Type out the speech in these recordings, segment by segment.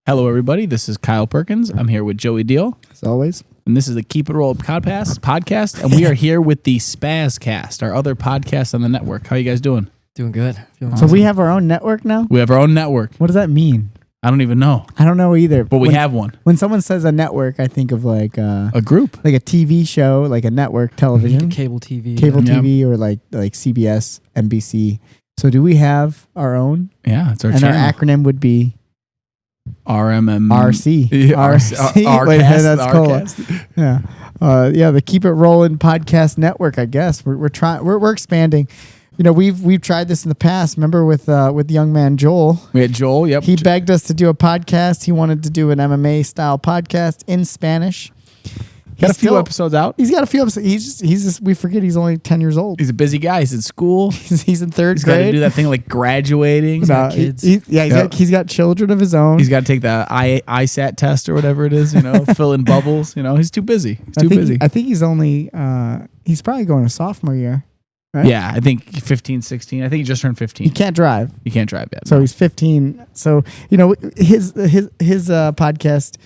Hello, everybody. This is Kyle Perkins. I'm here with Joey Deal. As always. And this is the Keep It Rollin Podcast. And we are here with the Spaz Cast, our other podcast on the network. How you guys doing? Doing good. Feeling awesome. So we have our own network now? We have our own network. What does that mean? I don't even know. I don't know either. But we have one. When someone says a network, I think of like a group. Like a TV show, like a network television. Cable TV. Cable TV or like CBS, NBC. So do we have our own? Yeah, it's our channel. And our acronym would be RMMA. RC. RC. Wait, that's cool. Yeah. The Keep It Rollin Podcast Network, I guess. We're trying. We're expanding. You know, we've tried this in the past. Remember with the young man Joel? We had Joel. Yep. He begged us to do a podcast. He wanted to do an MMA style podcast in Spanish. Got a few episodes out. He's got a few episodes. He's just we forget he's only 10 years old. He's a busy guy. He's in school. He's in third grade. He's got to do that thing like graduating. He's got kids. He's got children of his own. He's got to take the ISAT test or whatever it is. You know, fill in bubbles. You know, he's too busy. He's too busy. I think he's only he's probably going to sophomore year. Right? Yeah, I think 15, 16. I think he just turned 15. He can't drive. He can't drive yet. So he's 15. So, you know, his podcast,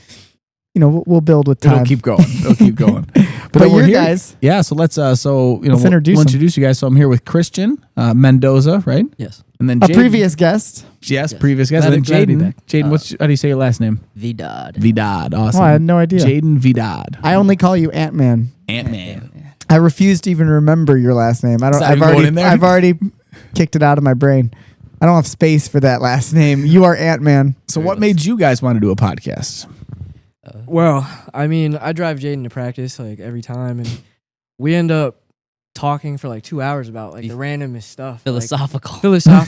you know, we'll build with time. It'll keep going. But we're here, guys. Yeah, so let's introduce you guys. So I'm here with Christian Mendoza, right? Yes. And then Jaden. A previous guest. Yes, previous guest. And then Jaden. Jaden, how do you say your last name? Vidad. Vidad. Awesome. Oh, I had no idea. Jaden Vidad. I only call you Ant-Man. Ant-Man. I refuse to even remember your last name. I've already kicked it out of my brain. I don't have space for that last name. You are Ant-Man. So what made you guys want to do a podcast? Well, I mean, I drive Jaden to practice like every time, and we end up talking for like 2 hours about like the randomest stuff. Philosophical,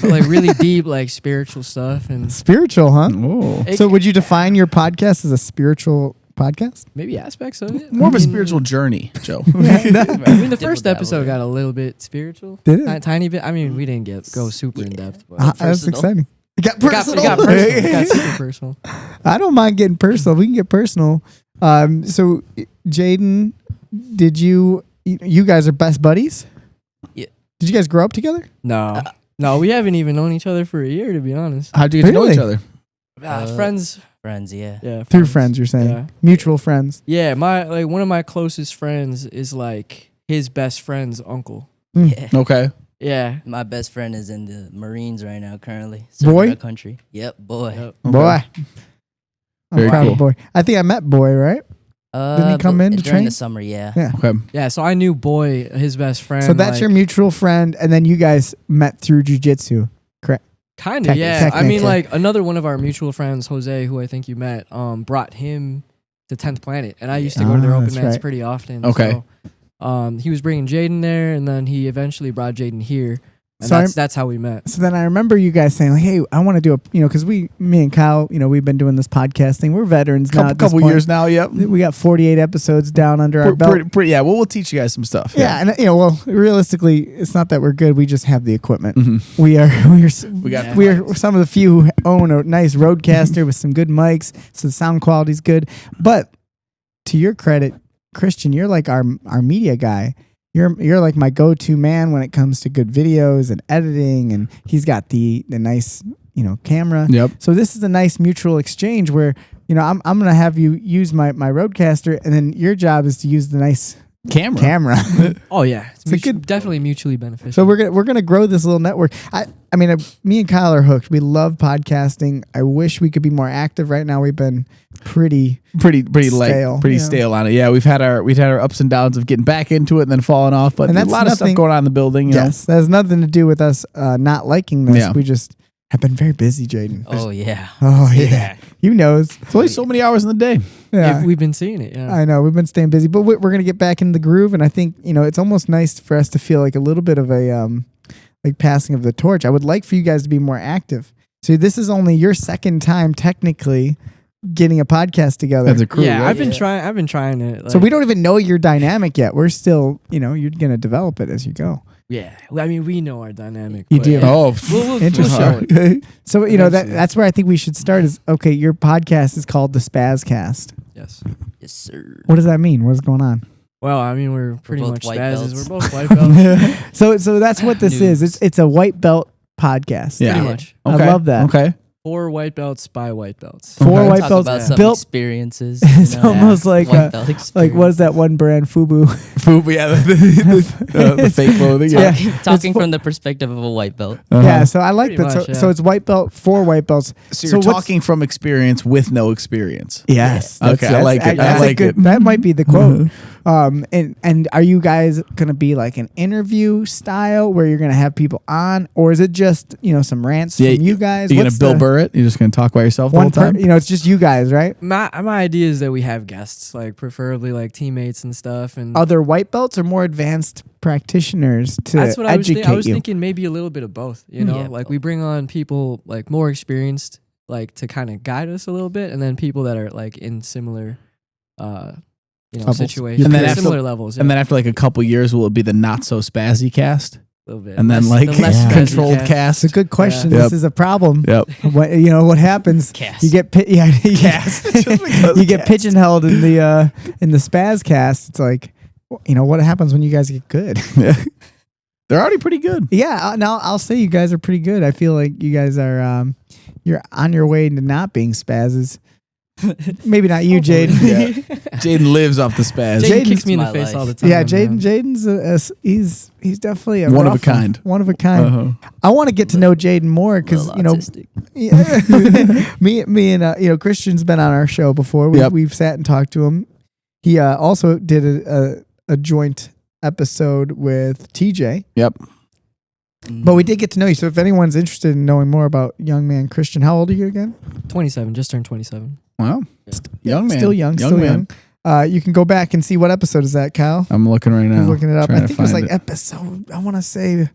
like really deep, like spiritual stuff. And spiritual, huh? Oh. So would you define your podcast as a spiritual podcast? Maybe aspects of it. More of a spiritual journey, Joe. I mean, the first episode got a little bit spiritual. Did it? Tiny bit. I mean, we didn't go super in depth. But that's exciting. It got personal. It got super personal. I don't mind getting personal. We can get personal. So, Jaden, did you guys are best buddies? Yeah. Did you guys grow up together? No. No, we haven't even known each other for a year, to be honest. How'd you get to know each other? Friends. Friends, yeah. Yeah. Through friends, you're saying? Yeah. Mutual friends. Yeah, one of my closest friends is like his best friend's uncle. Yeah. Okay. Yeah. My best friend is in the Marines right now, currently. Boy? Our country. Yep, boy. Yep. Okay. Boy. Very proud cool. of Boy. I think I met Boy, right? Didn't he come in to during train? the summer, yeah. Yeah. Okay. Yeah, so I knew Boy, his best friend. So that's your mutual friend, and then you guys met through jiu-jitsu, correct? Kind of, yeah. I mean, like, another one of our mutual friends, Jose, who I think you met, brought him to 10th Planet, and I used to go to their open mats pretty often. Okay. So, he was bringing Jaden there, and then he eventually brought Jaden here. And So that's how we met. So then I remember you guys saying, like, hey, I want to do because me and Kyle, we've been doing this podcast thing. We're veterans now. Couple years now, yep. We got 48 episodes down under our belt. Yeah, well, we'll teach you guys some stuff. Yeah, and realistically, it's not that we're good. We just have the equipment. Mm-hmm. We are some of the few who own a nice Roadcaster with some good mics, so the sound quality's good. But to your credit, Christian, you're like our media guy. You're like my go-to man when it comes to good videos and editing, and he's got the nice camera. Yep. So this is a nice mutual exchange where I'm gonna have you use my Roadcaster, and then your job is to use the nice camera. Oh yeah, it's good, definitely mutually beneficial. So we're gonna grow this little network. I mean, me and Kyle are hooked. We love podcasting. I wish we could be more active. Right now, we've been pretty stale on it. Yeah, we've had our ups and downs of getting back into it and then falling off. But there's a lot of stuff going on in the building. Yes, that has nothing to do with us not liking this. Yeah. We just have been very busy, Jaden. Oh yeah. Oh yeah. You knows. It's only so many hours in the day. Yeah, we've been seeing it. Yeah, I know we've been staying busy, but we're gonna get back in the groove, and I think it's almost nice for us to feel like a little bit of a like passing of the torch. I would like for you guys to be more active. So this is only your second time technically getting a podcast together. As a crew. Yeah, right? I've been trying it. Like, so we don't even know your dynamic yet. We're still, you're gonna develop it as you go. Yeah, I mean, we know our dynamic. You do. Oh, we'll interesting. show it. So that's where I think we should start. Is okay. Your podcast is called the Spaz Cast. Yes. Yes, sir. What does that mean? What's going on? Well, I mean, we're pretty both much white Spazes. belts. We're both white belts. So that's what this is. It's a white belt podcast. Yeah. Pretty much. I love that. Okay. 4 white belts by white belts. 4 Okay. white Talk belts about some built. experiences. It's almost like white belt experience. like what is that one brand, Fubu? Food, yeah, the fake clothing. Yeah. Talking from the perspective of a white belt. Yeah, so I like Pretty that. much, So, yeah. so it's white belt, 4 white belts. So you're what's- talking from experience with no experience. Yes. Okay, I like it. I that's a like good- it. That might be the quote. And are you guys gonna be like an interview style where you're gonna have people on, or is it just some rants from you guys? You're gonna What's Bill the- Burr it? You're just gonna talk by yourself the one whole time? it's just you guys, right? My idea is that we have guests, like preferably like teammates and stuff. And Other white belts or more advanced practitioners to that's what I was educate I was you. thinking maybe a little bit of both. You know, Yeah, like we bring on people like more experienced, like to kind of guide us a little bit, and then people that are like in similar, Levels. situations, And then yeah, after- similar levels. And then after like a couple years, will it be the not so spazzy cast? a little bit, And then Less- like the less Yeah. spazzy controlled cast. cast? It's a good question. Yeah. This is a problem. Yep. What happens? Cast. You get Cast. Just because you get cast. pigeonholed in the Spaz cast. It's like, what happens when you guys get good? They're already pretty good. Yeah, now I'll say you guys are pretty good. I feel like you guys are you're on your way to not being spazzes. Maybe not you, Jaden. Jaden lives off the spaz. Jaden Jaden's kicks me in the my face life. all the time. Yeah, Jaden. man. Jaden's he's definitely a One of a rough one. kind. One of a kind. Uh-huh. I want to get to know Jaden more because Autistic. me and Christian's been on our show before. We've sat and talked to him. He also did a joint episode with TJ. Yep. But we did get to know you. So if anyone's interested in knowing more about young man Christian, how old are you again? 27, just turned 27. Wow. Young man. Still young. Still young. You can go back and see what episode is that, Kyle. I'm looking right now. He's looking it up. Trying I to think it was find like episode. I want to say.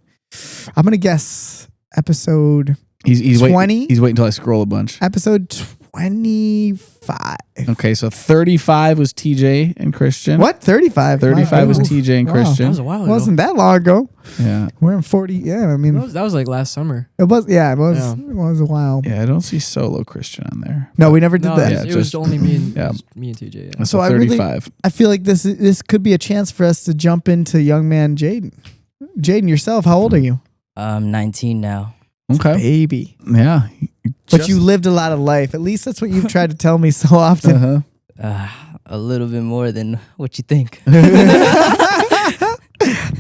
I'm gonna guess episode He's 20? waiting. He's waiting until I scroll a bunch. episode 25. Okay, so 35 was TJ and Christian. What 35? 35 was Wow. TJ and Wow. That Christian. was a while ago. Wasn't that long ago? Yeah. We're in 40. Yeah, I mean, That was like last summer. it was. Yeah, it was. Yeah. It was a while. Yeah, I don't see solo Christian on there. No, we never did No, that. Yeah, it was just- only me and yeah. me and TJ. Yeah. So I really- 35. I feel like this could be a chance for us to jump into young man Jaden. Jaden, yourself, how old are you? I'm 19 now. Okay. Baby. Yeah. But you lived a lot of life. At least that's what you've tried to tell me so often. Uh-huh. A little bit more than what you think.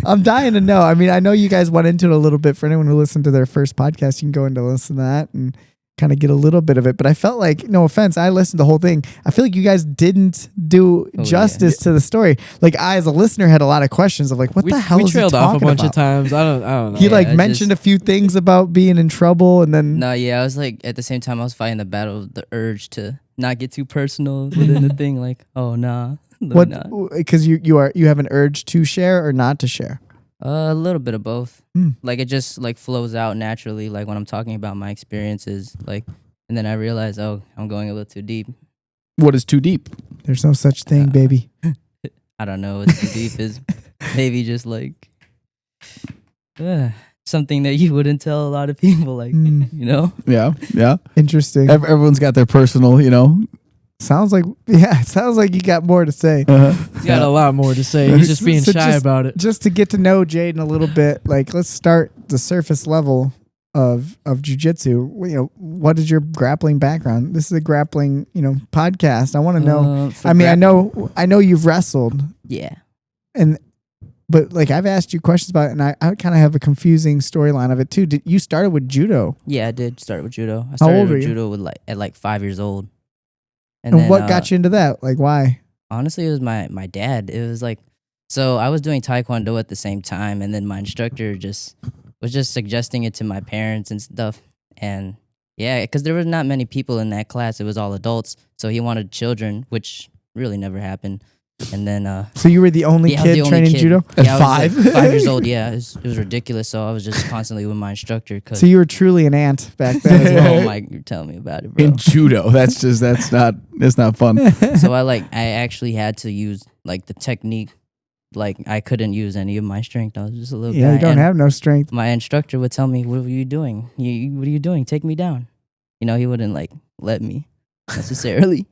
I'm dying to know. I mean, I know you guys went into it a little bit. For anyone who listened to their first podcast, you can go into listen to that and kind of get a little bit of it. But I felt like, no offense, I listened to the whole thing. I feel like you guys didn't do Oh, justice to the story. Like I, as a listener, had a lot of questions of like, what the hell we is he trailed off a talking bunch about? of times. I don't know. He Yeah, like I mentioned just- a few things about being in trouble, and then No, yeah, I was like, at the same time, I was fighting the battle of the urge to not get too personal within the thing. Like, oh, nah. let me not. what? Because you have an urge to share or not to share. A little bit of both. Hmm. Like, it just, like, flows out naturally, like, when I'm talking about my experiences, like, and then I realize, oh, I'm going a little too deep. What is too deep? There's no such thing, baby. I don't know what too deep is. Maybe just, like, something that you wouldn't tell a lot of people, like, Mm, you know? Yeah. Yeah. interesting. Everyone's got their personal, Sounds like it sounds like you got more to say. He's got a lot more to say. He's just being So shy about it. Just to get to know Jaden a little bit, like let's start the surface level of jiu-jitsu. What is your grappling background? This is a grappling, podcast. I want to know. For I mean, grappling- I know you've wrestled, Yeah. but like I've asked you questions about it, and I kind of have a confusing storyline of it too. You started with judo, Yeah, I did start with judo. I How started old were with you? judo with at 5 years old. and then, what got you into that? Like, why? Honestly, it was my dad. It was like, so I was doing taekwondo at the same time, and then my instructor was just suggesting it to my parents and stuff. And yeah, because there were not many people in that class. It was all adults. So he wanted children, which really never happened. And then So you were the only yeah, I was kid the only training kid. judo. At Yeah, I was 5? like 5 years old. Yeah, it was ridiculous. So I was just constantly with my instructor. Cause So you were truly an ant back then as well. oh my, you're telling me about it, bro. In judo. That's not fun. So I actually had to use like the technique. Like I couldn't use any of my strength. I was just a little Yeah, guy. you don't and have no strength. my instructor would tell me, "What were you doing? What are you doing? Take me down." He wouldn't like let me necessarily.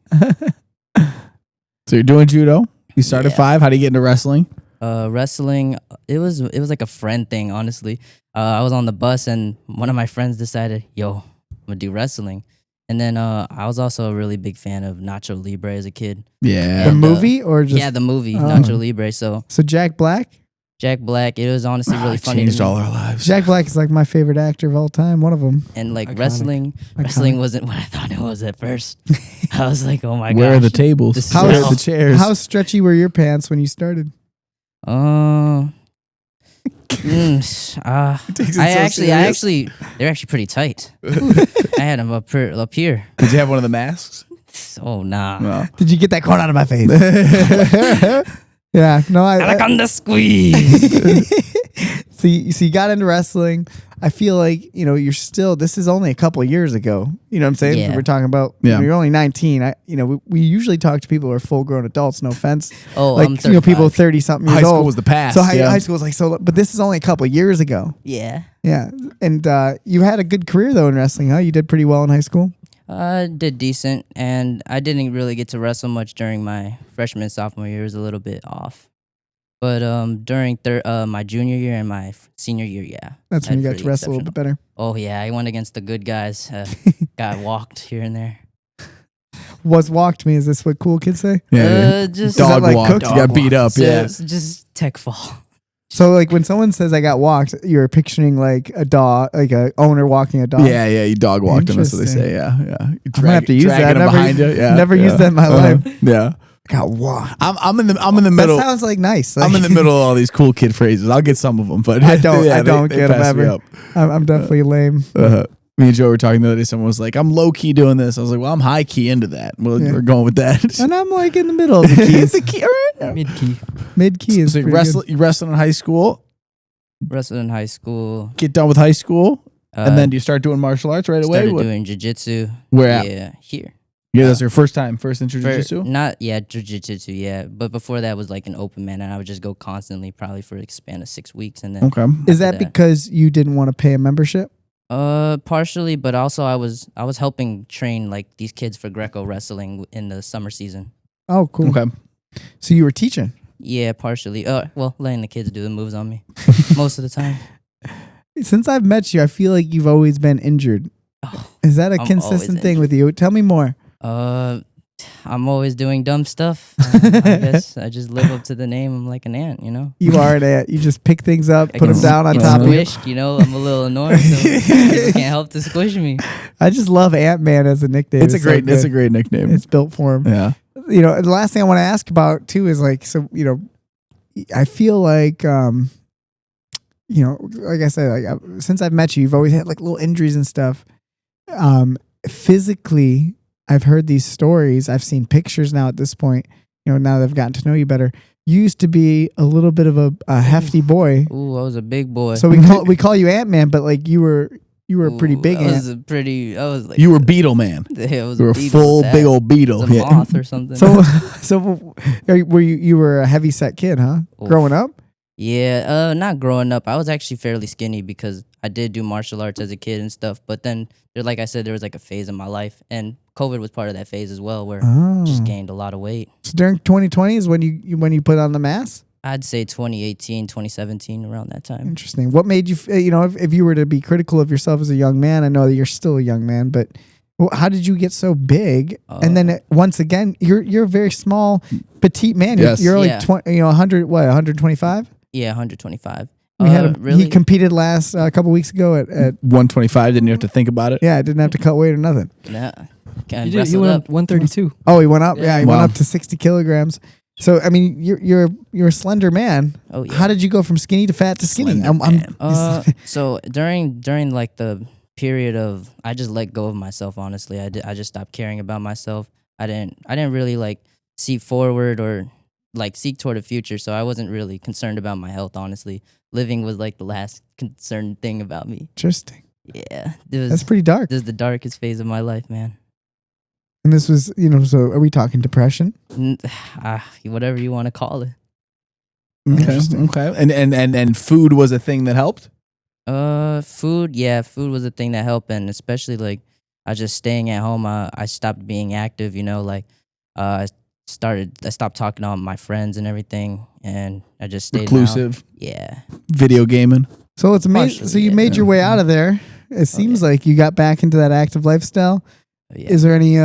So you're doing judo. You started Yeah. 5. How do you get into wrestling? Wrestling, it was like a friend thing. Honestly, I was on the bus and one of my friends decided, "Yo, I'm gonna do wrestling." And then I was also a really big fan of Nacho Libre as a kid. Yeah. The And, movie or just Yeah, the movie Oh. Nacho Libre. So Jack Black? Jack Black, it was honestly really funny. Changed to me. all our lives. Jack Black is like my favorite actor of all time. One of them. And like Iconic. wrestling wasn't what I thought it was at first. I was like, oh my god. Where are the tables? This is Where are how- the chairs? How stretchy were your pants when you started? I actually, they're actually pretty tight. I had them up here. Did you have one of the masks? Oh nah. No. Did you get that corn out of my face? Yeah, no, I Anaconda squeeze. so you got into wrestling. I feel like, you're still, this is only a couple of years ago. You know what I'm saying? Yeah. We're talking about, Yeah. you're only 19. We usually talk to people who are full grown adults, no offense. Oh, Like, I'm 35. people 30 something years High school old. was the past. So yeah. high school was like, but this is only a couple of years ago. Yeah. Yeah. And you had a good career though in wrestling, huh? You did pretty well in high school. I did decent, and I didn't really get to wrestle much during my freshman and sophomore year. It was a little bit off. But during my junior year and my senior year, yeah. That's when Had you got pretty to wrestle a little bit better. Oh, yeah, I went against the good guys. Got walked here and there. Was walked me? Is this what cool kids say? Yeah. Just Dog like walk. You cooked? got beat up. Yeah. Just tech fall. So like when someone says I got walked, you're picturing like a dog, like a owner walking a dog. Yeah, you dog walked them. That's what they say. Yeah. You I'm gonna have to use that. dragging them behind you. Yeah, Never yeah. used that in my life. Yeah. Got walked. I'm in the middle. That sounds like nice. I'm in the middle of all these cool kid phrases. I'll get some of them, but I don't. yeah, I don't they get them pass me ever. up. I'm definitely lame. Me and Joe were talking the other day. Someone was like, "I'm low key doing this." I was like, "Well, I'm high key into that." Well, Yeah. we're going with that. And I'm like in the middle of the keys. the key, all right. Mid key. Mid key is So you pretty wrestled in high school. Wrestled in high school. Get done with high school, and then Uh, do you start doing martial arts right away? started What- doing jiu-jitsu. Where at? Yeah, here. Yeah, that's your first intro to For- jiu-jitsu? jiu-jitsu, yeah. But before that was like an open man, and I would just go constantly, probably for a span of 6 weeks, and then Okay. Is that after because you didn't want to pay a membership? partially, but also I was helping train like these kids for Greco wrestling in the summer season. Oh, cool. Okay. So you were teaching. Yeah, partially. Well, letting the kids do the moves on me most of the time. Since I've met you, I feel like you've always been injured. Oh, Is that a I'm always consistent thing with you? Tell me more. I'm always doing dumb stuff. I guess I just live up to the name. I'm like an ant, you know. You are an ant. You just pick things up, I put them get down on get top of you. squished, you know. I'm a little annoying, so people can't help to squish me. I just love Ant Man as a nickname. It's a great good. nickname. It's built for him. Yeah. The last thing I want to ask about too is like, so I feel like like I said, like since I've met you, you've always had like little injuries and stuff. Physically, I've heard these stories. I've seen pictures now at this point. Now that I've gotten to know you better, you used to be a little bit of a hefty boy. Ooh, I was a big boy. So we call you Ant Man, but like you were a pretty big I ant. I was like You were Beetle Man. I was You were a beetle full with that. big old beetle. I was a Yeah. moth or something. So were you were a heavy set kid, huh? Oof. Growing up? Yeah, not growing up. I was actually fairly skinny because I did do martial arts as a kid and stuff. But then, like I said, there was like a phase in my life, and COVID was part of that phase as well, where I just gained a lot of weight. So during 2020 is when you put on the mask? I'd say 2018, 2017, around that time. Interesting. What made you, if you were to be critical of yourself as a young man, I know that you're still a young man, but how did you get so big? And then once again, you're a very small, petite man. Yes. You're Yeah. like 125? Yeah, 125. We had really? He competed last a couple weeks ago at 125. Didn't you have to think about it? yeah, I didn't have to cut weight or nothing. Nah, You went up 132. Oh, he went up. Yeah, he Wow. went up to 60 kilograms. So I mean, you're a slender man. Oh yeah. How did you go from skinny to fat to skinny? Slender man. So during like the period of, I just let go of myself. Honestly, I just stopped caring about myself. I didn't really like see forward or like seek toward the future. So I wasn't really concerned about my health. Honestly, living was like the last concerned thing about me. Interesting. Yeah, That's pretty dark. This is the darkest phase of my life, man. And this was, so are we talking depression? Whatever you want to call it. Okay. And food was a thing that helped? Food was a thing that helped, and especially like I just staying at home. I stopped being active, I stopped talking to all my friends and everything, and I just stayed Reclusive. Yeah. Video gaming. So it's amazing. Partially, So you yeah. made your way out of there. It seems like you got back into that active lifestyle. Yeah. Is there any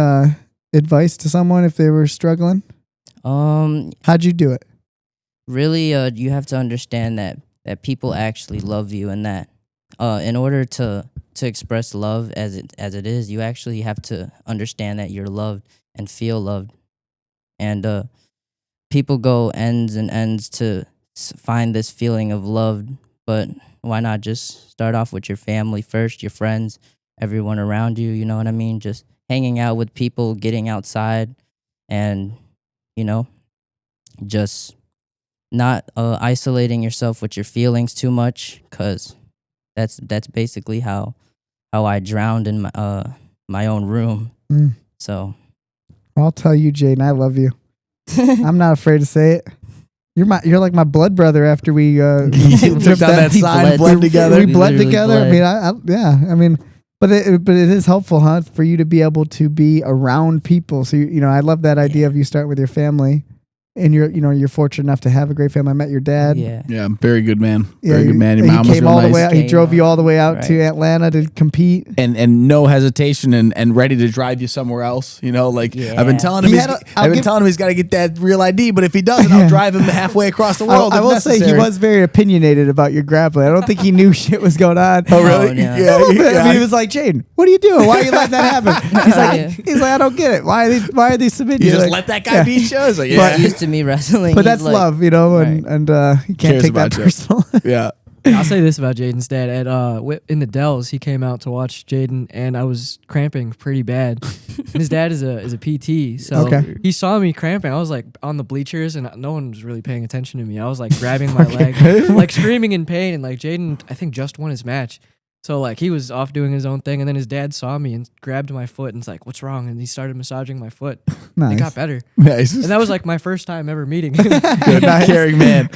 advice to someone if they were struggling? How'd you do it? Really, you have to understand that people actually love you, and that in order to express love as it is, you actually have to understand that you're loved and feel loved. And people go ends and ends to find this feeling of love, but why not just start off with your family first, your friends, everyone around you, you know what I mean? Just hanging out with people, getting outside, and, you know, just not isolating yourself with your feelings too much, because that's basically how I drowned in my own room. So I'll tell you, Jaden, I love you. I'm not afraid to say it. You're like my blood brother. After we took down that side, bled together. We bled literally together. bled. I mean, yeah. I mean, but it is helpful, huh, for you to be able to be around people. So you know, I love that idea of you start with your family, and you're fortunate enough to have a great family. I met your dad. yeah. Very good man. Yeah, Very good man. Your he mom was came real all the nice. way out. He drove you all the way out to Right. Atlanta to compete. And no hesitation and ready to drive you somewhere else. You know, like Yeah. I've been telling him he's got to get that real ID, but if he doesn't, I'll drive him halfway across the world. I if will say he necessary. was very opinionated about your grappling. I don't think he knew shit was going on. Oh really? Oh, no. A little bit. I mean, he was like, Jaden, what are you doing? Why are you letting that happen? He's like, I don't get it. Why are they submitting You you? just Like, let that guy beat you. It's like, yeah, He's used to me wrestling. but He's that's like, love, you know, and you can't Cares take that about you. personal. yeah. I'll say this about Jaden's dad. In the Dells, he came out to watch Jaden, and I was cramping pretty bad. And his dad is a PT, so Okay. he saw me cramping. I was like on the bleachers, and no one was really paying attention to me. I was like grabbing my leg, like screaming in pain. And like Jaden, I think just won his match, so like he was off doing his own thing. And then his dad saw me and grabbed my foot and was like, "What's wrong?" And he started massaging my foot. Nice. It got better, Nice. and that was like my first time ever meeting him. Good Nice. caring man.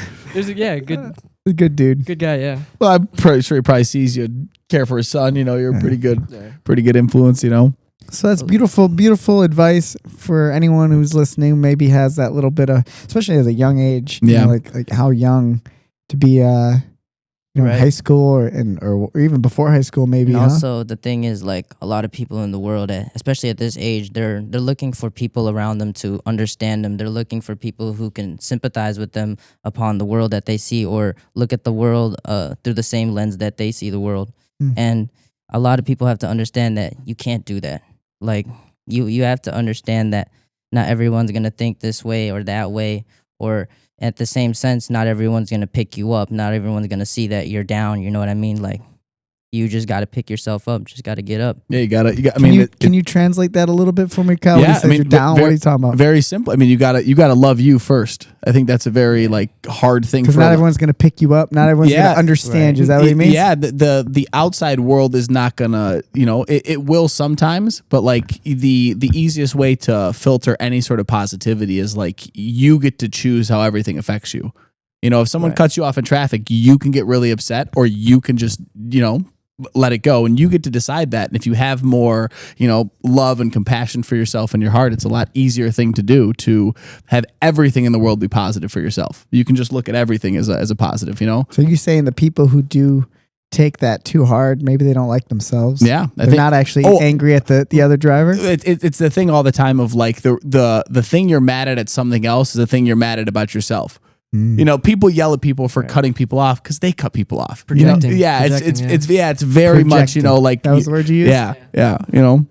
Good dude. Good guy, yeah. Well, I'm pretty sure he probably sees you care for his son. You know, you're a pretty good influence. You know. So that's beautiful, beautiful advice for anyone who's listening. Maybe has that little bit of, especially at a young age. You Yeah. know, like how young to be, Right. high school or even before high school, maybe. And huh? also, the thing is, like, a lot of people in the world, especially at this age, they're looking for people around them to understand them. They're looking for people who can sympathize with them upon the world that they see, or look at the world through the same lens that they see the world. And a lot of people have to understand that you can't do that. Like, you have to understand that not everyone's gonna think this way or that way, or at the same sense, not everyone's gonna pick you up. Not everyone's gonna see that you're down. You know what I mean? Like, you just got to pick yourself up. Just got to get up. Yeah, you got. I Can mean, can you translate that a little bit for me, Kyle? When Yeah, he says I mean, you're down. very- What are you talking about? very simple. I mean, you gotta love you first. I think that's a very hard thing Because for not a- everyone's going to pick you up. Not everyone's going Yeah. to understand you. Is that what Y- he means? Yeah, the outside world is not gonna, it will sometimes, but like the easiest way to filter any sort of positivity is like you get to choose how everything affects you. You know, if someone cuts you off in traffic, you can get really upset, or you can just, let it go, and you get to decide that. And if you have more, love and compassion for yourself in your heart, it's a lot easier thing to do, to have everything in the world be positive for yourself. You can just look at everything as a positive, So you're saying the people who do take that too hard, maybe they don't like themselves. Yeah, They're not actually angry at the other driver. It's the thing all the time of like the thing you're mad at something else is the thing you're mad at about yourself. People yell at people for cutting people off because they cut people off. Projecting. It's very much, Projecting. like That was the word you used? Yeah. You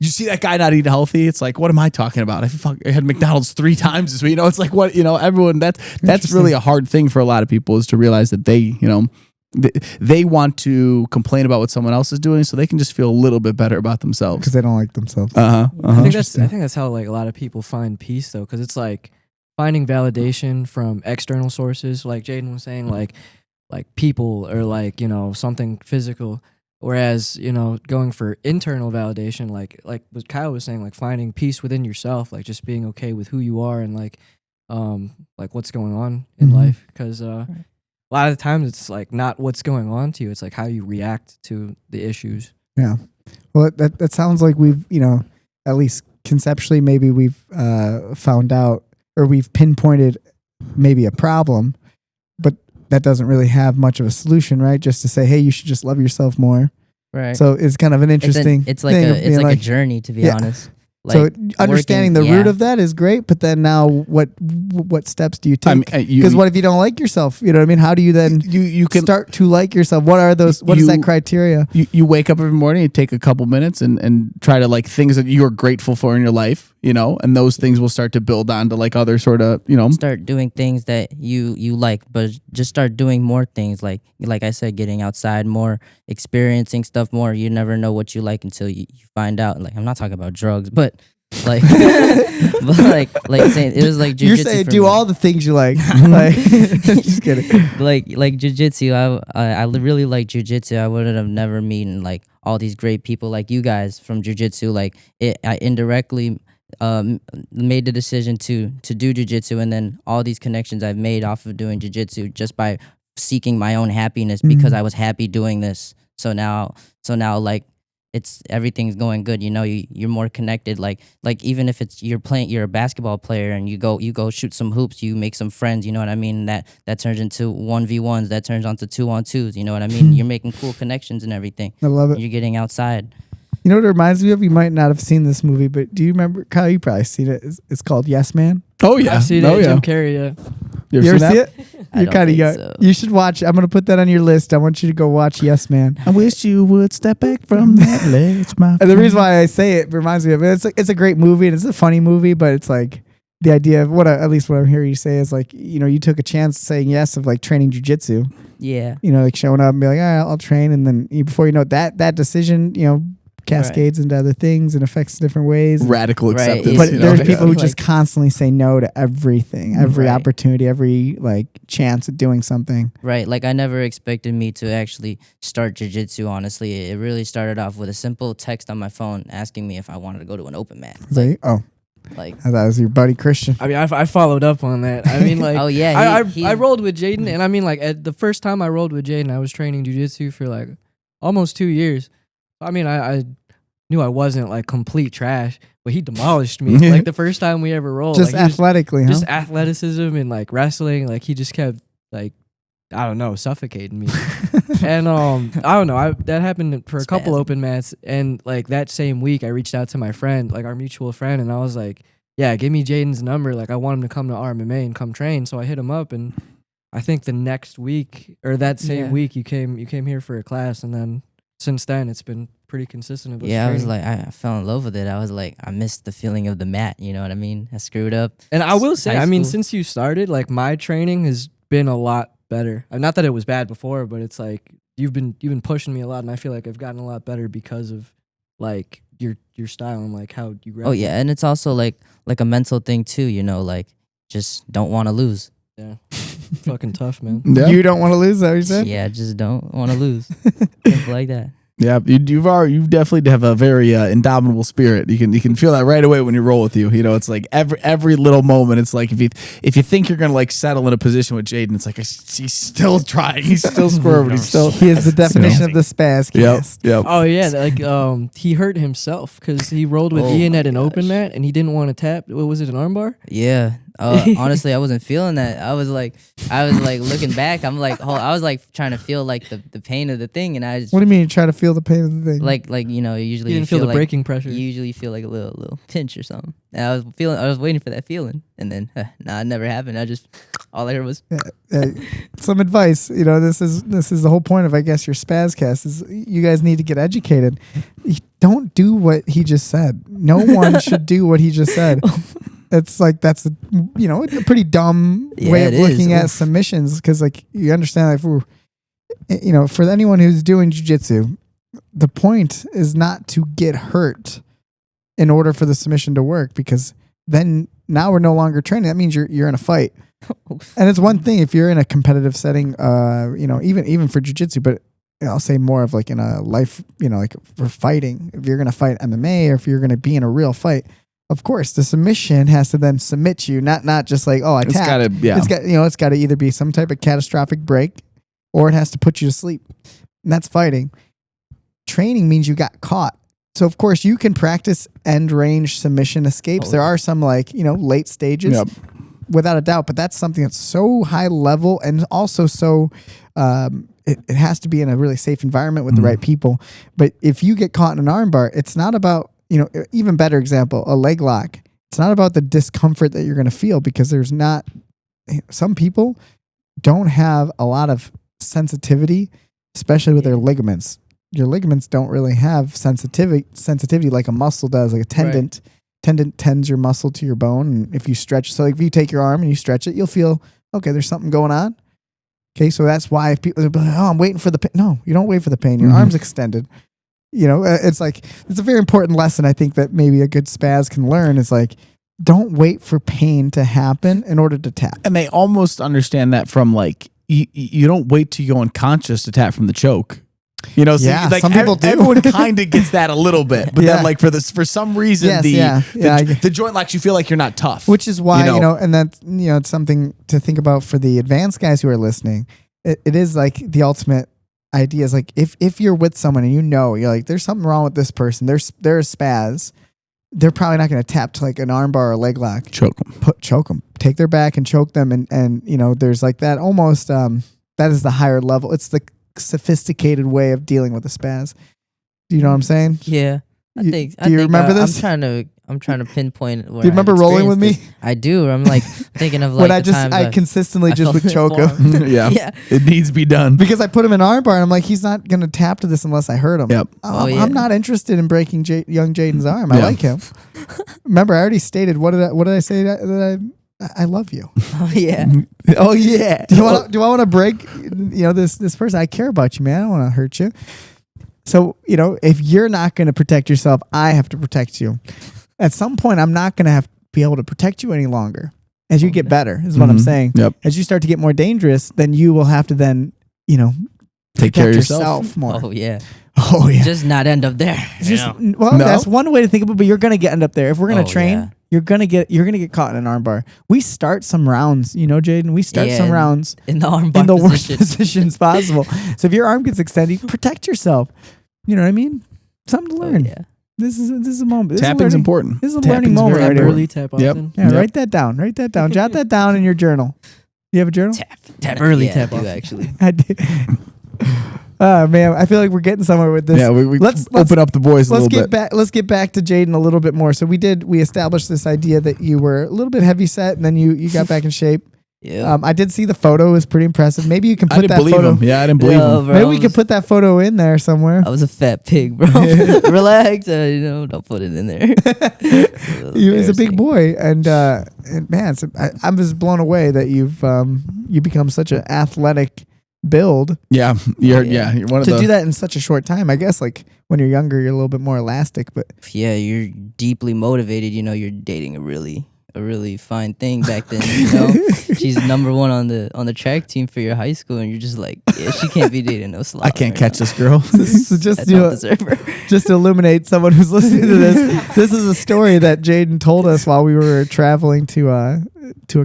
see that guy not eating healthy. It's like, what am I talking about? I had McDonald's 3 times this week. It's like what everyone. That's really a hard thing for a lot of people, is to realize that they want to complain about what someone else is doing so they can just feel a little bit better about themselves. Because they don't like themselves. I think that's how like a lot of people find peace though, because it's like finding validation from external sources, like Jaden was saying, like people or like something physical, whereas going for internal validation, like what Kyle was saying, like finding peace within yourself, like just being okay with who you are and like what's going on in life, because a lot of the times it's like not what's going on to you, it's like how you react to the issues. Yeah. Well, that sounds like we've, at least conceptually, maybe we've found out, or we've pinpointed maybe a problem, but that doesn't really have much of a solution, right? Just to say, hey, you should just love yourself more. Right. So it's kind of an interesting. It's like thing of being a journey, to be honest. So Like, understanding working- the root of that is great, but then now what steps do you I mean, take? Because what if you don't like yourself? You know what I mean? How do you then you can start to like yourself? What are those? What is that criteria? You wake up every morning, you take a couple minutes and try to like things that you're grateful for in your life, you know, and those things will start to build on to like other sort of, you know. Start doing things that you like, but just start doing more things. Like I said, getting outside more, experiencing stuff more. You never know what you like until you find out. Like, I'm not talking about drugs, but like, like saying it was like jiu-jitsu. You're saying do all the things you like. Like, just kidding. like jiu-jitsu. I really like jiu-jitsu. I would have never meeting like all these great people like you guys from jiu-jitsu. Like I indirectly made the decision to do jiu-jitsu, and then all these connections I've made off of doing jiu-jitsu just by seeking my own happiness because I was happy doing this. So now like it's everything's going good. You know, you're more connected. Like even if it's you're a basketball player and you go shoot some hoops, you make some friends. You know what I mean? That turns into 1v1s. That turns onto 2-on-2s. You know what I mean? You're making cool connections and everything. I love it. You're getting outside. You know what it reminds me of? You might not have seen this movie, but do you remember, Kyle? You probably seen it. It's called Yes Man. Oh yeah, I've seen it. Jim Carrey. Yeah. You You ever seen see that? it? I You're don't kind of think young. so. You should watch. I'm gonna put that on your list. I want you to go watch Yes Man. I wish you would step back from that ledge, my And the reason why I say it reminds me of it. It's a great movie and it's a funny movie, but it's like the idea of at least what I'm hearing you say is like, you know, you took a chance saying yes of like training jujitsu. Yeah. You know, like showing up and be like, all right, I'll train, and then before you know it, that decision, you know, cascades into other things and affects different ways. Radical Right, acceptance. But you know? there's people who Like- just constantly say no to everything, every Right. opportunity, every like chance at doing something. Right. Like I never expected me to actually start jiu-jitsu, honestly. It really started off with a simple text on my phone asking me if I wanted to go to an open mat. Like, oh, Like, I thought it was your buddy Christian. I mean, I followed up on that. I mean, like, oh yeah, I rolled with Jaden, and I mean, like, at the first time I rolled with Jaden, I was training jujitsu for like almost 2 years. I mean, I knew I wasn't like complete trash, but he demolished me. Like the first time we ever rolled, Just like, he was- athletically, huh? just athleticism and like wrestling. Like he just kept like, I don't know, suffocating me. And I don't know. That happened for a couple Spaz. open mats, and like that same week, I reached out to my friend, like our mutual friend, and I was like, "Yeah, give me Jaiden's number. Like I want him to come to RMMA and come train." So I hit him up, and I think the next week or that same Yeah. week, you came here for a class, and then since then it's been pretty consistent. Of us yeah, I was training. like, I fell in love with it. I was like, I missed the feeling of the mat. You know what I mean? I screwed up. And I will say, high I mean, school. since you started, like my training has been a lot better. Not that it was bad before, but it's like you've been pushing me a lot, and I feel like I've gotten a lot better because of like your style and like how you grapple. Oh yeah, and it's also like a mental thing too. You know, like just don't want to lose. Yeah. Fucking tough, man. Yeah. You don't want to lose, is that what you said? Yeah, just don't want to lose. Simple like that. Yeah, you definitely have a very indomitable spirit. You can feel that right away when you roll with you. You know, it's like every little moment. It's like if you think you're gonna like settle in a position with Jaden, it's like he's still trying, he's still squirming, he's still. He is the definition of the Spaz Yep, cast. yep. Oh yeah, like he hurt himself because he rolled with Oh Ian at my an open gosh. mat, and he didn't want to tap. What was it, an armbar? Yeah. Honestly, I wasn't feeling that. I was like looking back. I'm like, I was like trying to feel like the pain of the thing, and I just What do you mean you try to feel the pain of the thing? like you know usually He you didn't feel the like, braking pressure. You usually feel like a little pinch or something. And I was waiting for that feeling, and then it never happened. All I heard was some advice. You know, this is the whole point of, I guess, your Spaz cast is you guys need to get educated. Don't do what he just said. No one should do what he just said. It's like that's a pretty dumb way of it is. looking at Oof. submissions, because like you understand, like for anyone who's doing jiu-jitsu, the point is not to get hurt in order for the submission to work, because then now we're no longer training. That means you're in a fight. And it's one thing if you're in a competitive setting, even for jiu-jitsu, but I'll say more of like in a life, like for fighting. If you're going to fight MMA or if you're going to be in a real fight, of course, the submission has to then submit you, not just like, oh, I It's tapped. gotta, yeah. It's got to either be some type of catastrophic break, or it has to put you to sleep. And that's fighting. Training means you got caught. So of course you can practice end range submission escapes. Oh, There are some like, late stages. Without a doubt, but that's something that's so high level and also so it has to be in a really safe environment with the right people. But if you get caught in an armbar, it's not about, even better example, a leg lock. It's not about the discomfort that you're going to feel, because there's not, some people don't have a lot of sensitivity, especially with their ligaments. Your ligaments don't really have sensitivity like a muscle does, like a tendon. Right. Tendon tends your muscle to your bone, and if you stretch, so like if you take your arm and you stretch it, you'll feel, okay, there's something going on. Okay, so that's why people are like, oh, I'm waiting for the pain. No, you don't wait for the pain. Your arm's extended. It's like, it's a very important lesson, I think, that maybe a good spaz can learn, is like, don't wait for pain to happen in order to tap. And they almost understand that from like, you don't wait till you go unconscious to tap from the choke. So like some people do. Everyone kind of gets that a little bit, but then like for some reason, the joint locks, you feel like you're not tough, which is why and that's it's something to think about for the advanced guys who are listening. It is like the ultimate idea is like if you're with someone and you're like, there's something wrong with this person, they're a spaz, they're probably not going to tap to like an armbar or a leg lock. Choke them, take their back and choke them, and there's like that almost that is the higher level. It's the sophisticated way of dealing with a spaz. Do you know what I'm saying? Yeah, I think. Do you remember this? I'm trying to pinpoint. Do you remember rolling with me? I do. I'm like thinking of like when I consistently just would choke him. yeah, it needs to be done because I put him in armbar and I'm like, he's not gonna tap to this unless I hurt him. Yep. I'm not interested in breaking young Jaden's arm. I like him. Remember, I already stated what did I say that I love you. Oh yeah. Oh yeah. Do I want to break this person? I care about you, man. I don't want to hurt you. So, if you're not going to protect yourself, I have to protect you. At some point, I'm not going to be able to protect you any longer. As you get better, is what I'm saying. Yep. As you start to get more dangerous, then you will have to then, take care of yourself more. Oh yeah. Oh yeah. Just not end up there. That's one way to think of it, but you're going to end up there. If we're going to train, you're going to get caught in an armbar. We start some rounds, Jaden. We start some rounds in the armbar the worst positions possible. So if your arm gets extended, protect yourself. You know what I mean? Something to learn. Yeah. This is a moment. Tapping's important. This is a learning moment right here. Early, tap often. Yeah, write that down. Jot that down in your journal. You have a journal? Tap early, tap often. often. Actually. I do. Oh man, I feel like we're getting somewhere with this. Yeah, let's open up the boys a little bit. Let's get back to Jaden a little bit more. So we established this idea that you were a little bit heavy set, and then you got back in shape. Yeah. I did see the photo; it was pretty impressive. Maybe you can put that photo. Him. Yeah, I didn't believe him. Maybe we could put that photo in there somewhere. I was a fat pig, bro. Relax, don't put it in there. He was a big boy, and man, I'm just blown away that you become such an athletic build. Yeah, you're one of to do that in such a short time. I guess like when you're younger, you're a little bit more elastic, but yeah, you're deeply motivated. You're dating a really fine thing back then. She's number one on the track team for your high school, and you're just like, yeah, she can't be dating no slob. I can't catch this girl. So just to illuminate someone who's listening to this, this is a story that Jaden told us while we were traveling to a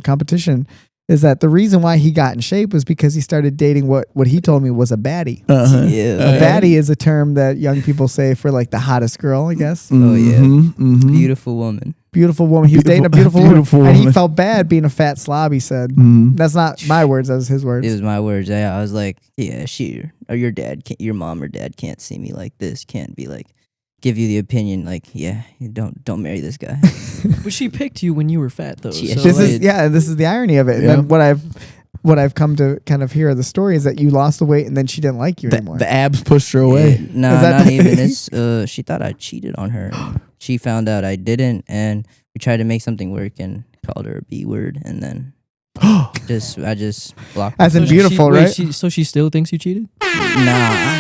competition. Is that the reason why he got in shape was because he started dating what he told me was a baddie. Yeah. A baddie is a term that young people say for like the hottest girl, I guess. Oh yeah. Beautiful woman. Beautiful woman. He was dating a beautiful woman. And he felt bad being a fat slob, he said. That's not my words, that was his words. It was my words. Yeah, I was like, yeah, your mom or dad can't see me like this, can't be like, give you the opinion like, yeah, you don't marry this guy. But she picked you when you were fat though. Yeah. So this is the irony of it. Yeah. And then what I've come to kind of hear the story is that you lost the weight and then she didn't like you anymore. The abs pushed her away. Yeah, no, not even. It's she thought I cheated on her. She found out I didn't, and we tried to make something work and called her a B word, and then I just blocked her. As in beautiful, right? So she still thinks you cheated? Nah.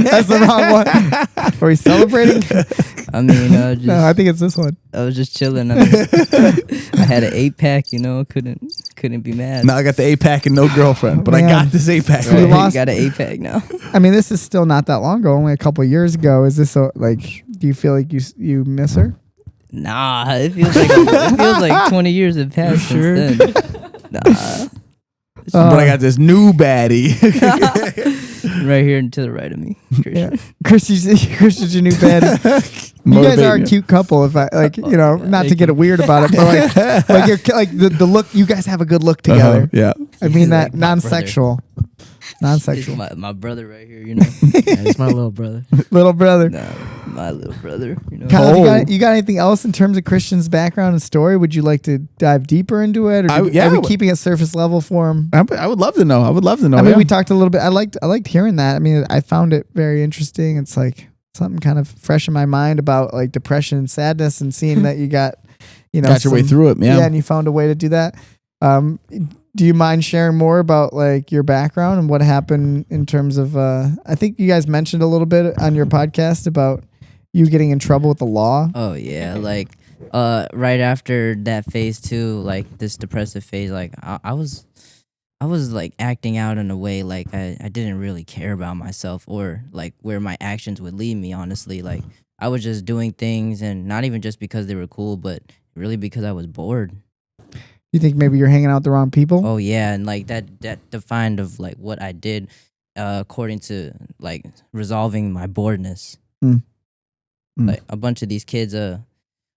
That's the wrong one. Are we celebrating? I mean, no, I think it's this one. I was just chilling. I had an 8-pack, couldn't be mad. Now I got the 8-pack and no girlfriend, but I got this 8-pack. Right. Right. Got an 8-pack now. I mean, this is still not that long ago, only a couple of years ago. Is this do you feel like you miss her? Nah, it feels like 20 years have passed since then. Nah. But I got this new baddie. Right here to the right of me. Christian. Yeah. Christian's your new baddie. You guys are a cute couple. If I not to get it weird about it, but you're like the look. You guys have a good look together. Yeah, I mean that non-sexual. Non-sexual. My brother right here, you know. Yeah, it's my little brother. Little brother. No, my little brother, you know. Kyle, you got anything else in terms of Christian's background and story? Would you like to dive deeper into it, or are we keeping it surface level for him? I would love to know. I mean, we talked a little bit. I liked hearing that. I mean, I found it very interesting. It's like something kind of fresh in my mind about like depression and sadness, and seeing that you got your way through it. Yeah, and you found a way to do that. Do you mind sharing more about like your background and what happened in terms of? I think you guys mentioned a little bit on your podcast about you getting in trouble with the law. Oh yeah, like right after that phase 2, like this depressive phase, like I was like acting out in a way like I didn't really care about myself or like where my actions would lead me. Honestly, like I was just doing things, and not even just because they were cool, but really because I was bored. You think maybe you're hanging out with the wrong people? Oh yeah, and like that defined of like what I did according to like resolving my boredness. Like a bunch of these kids would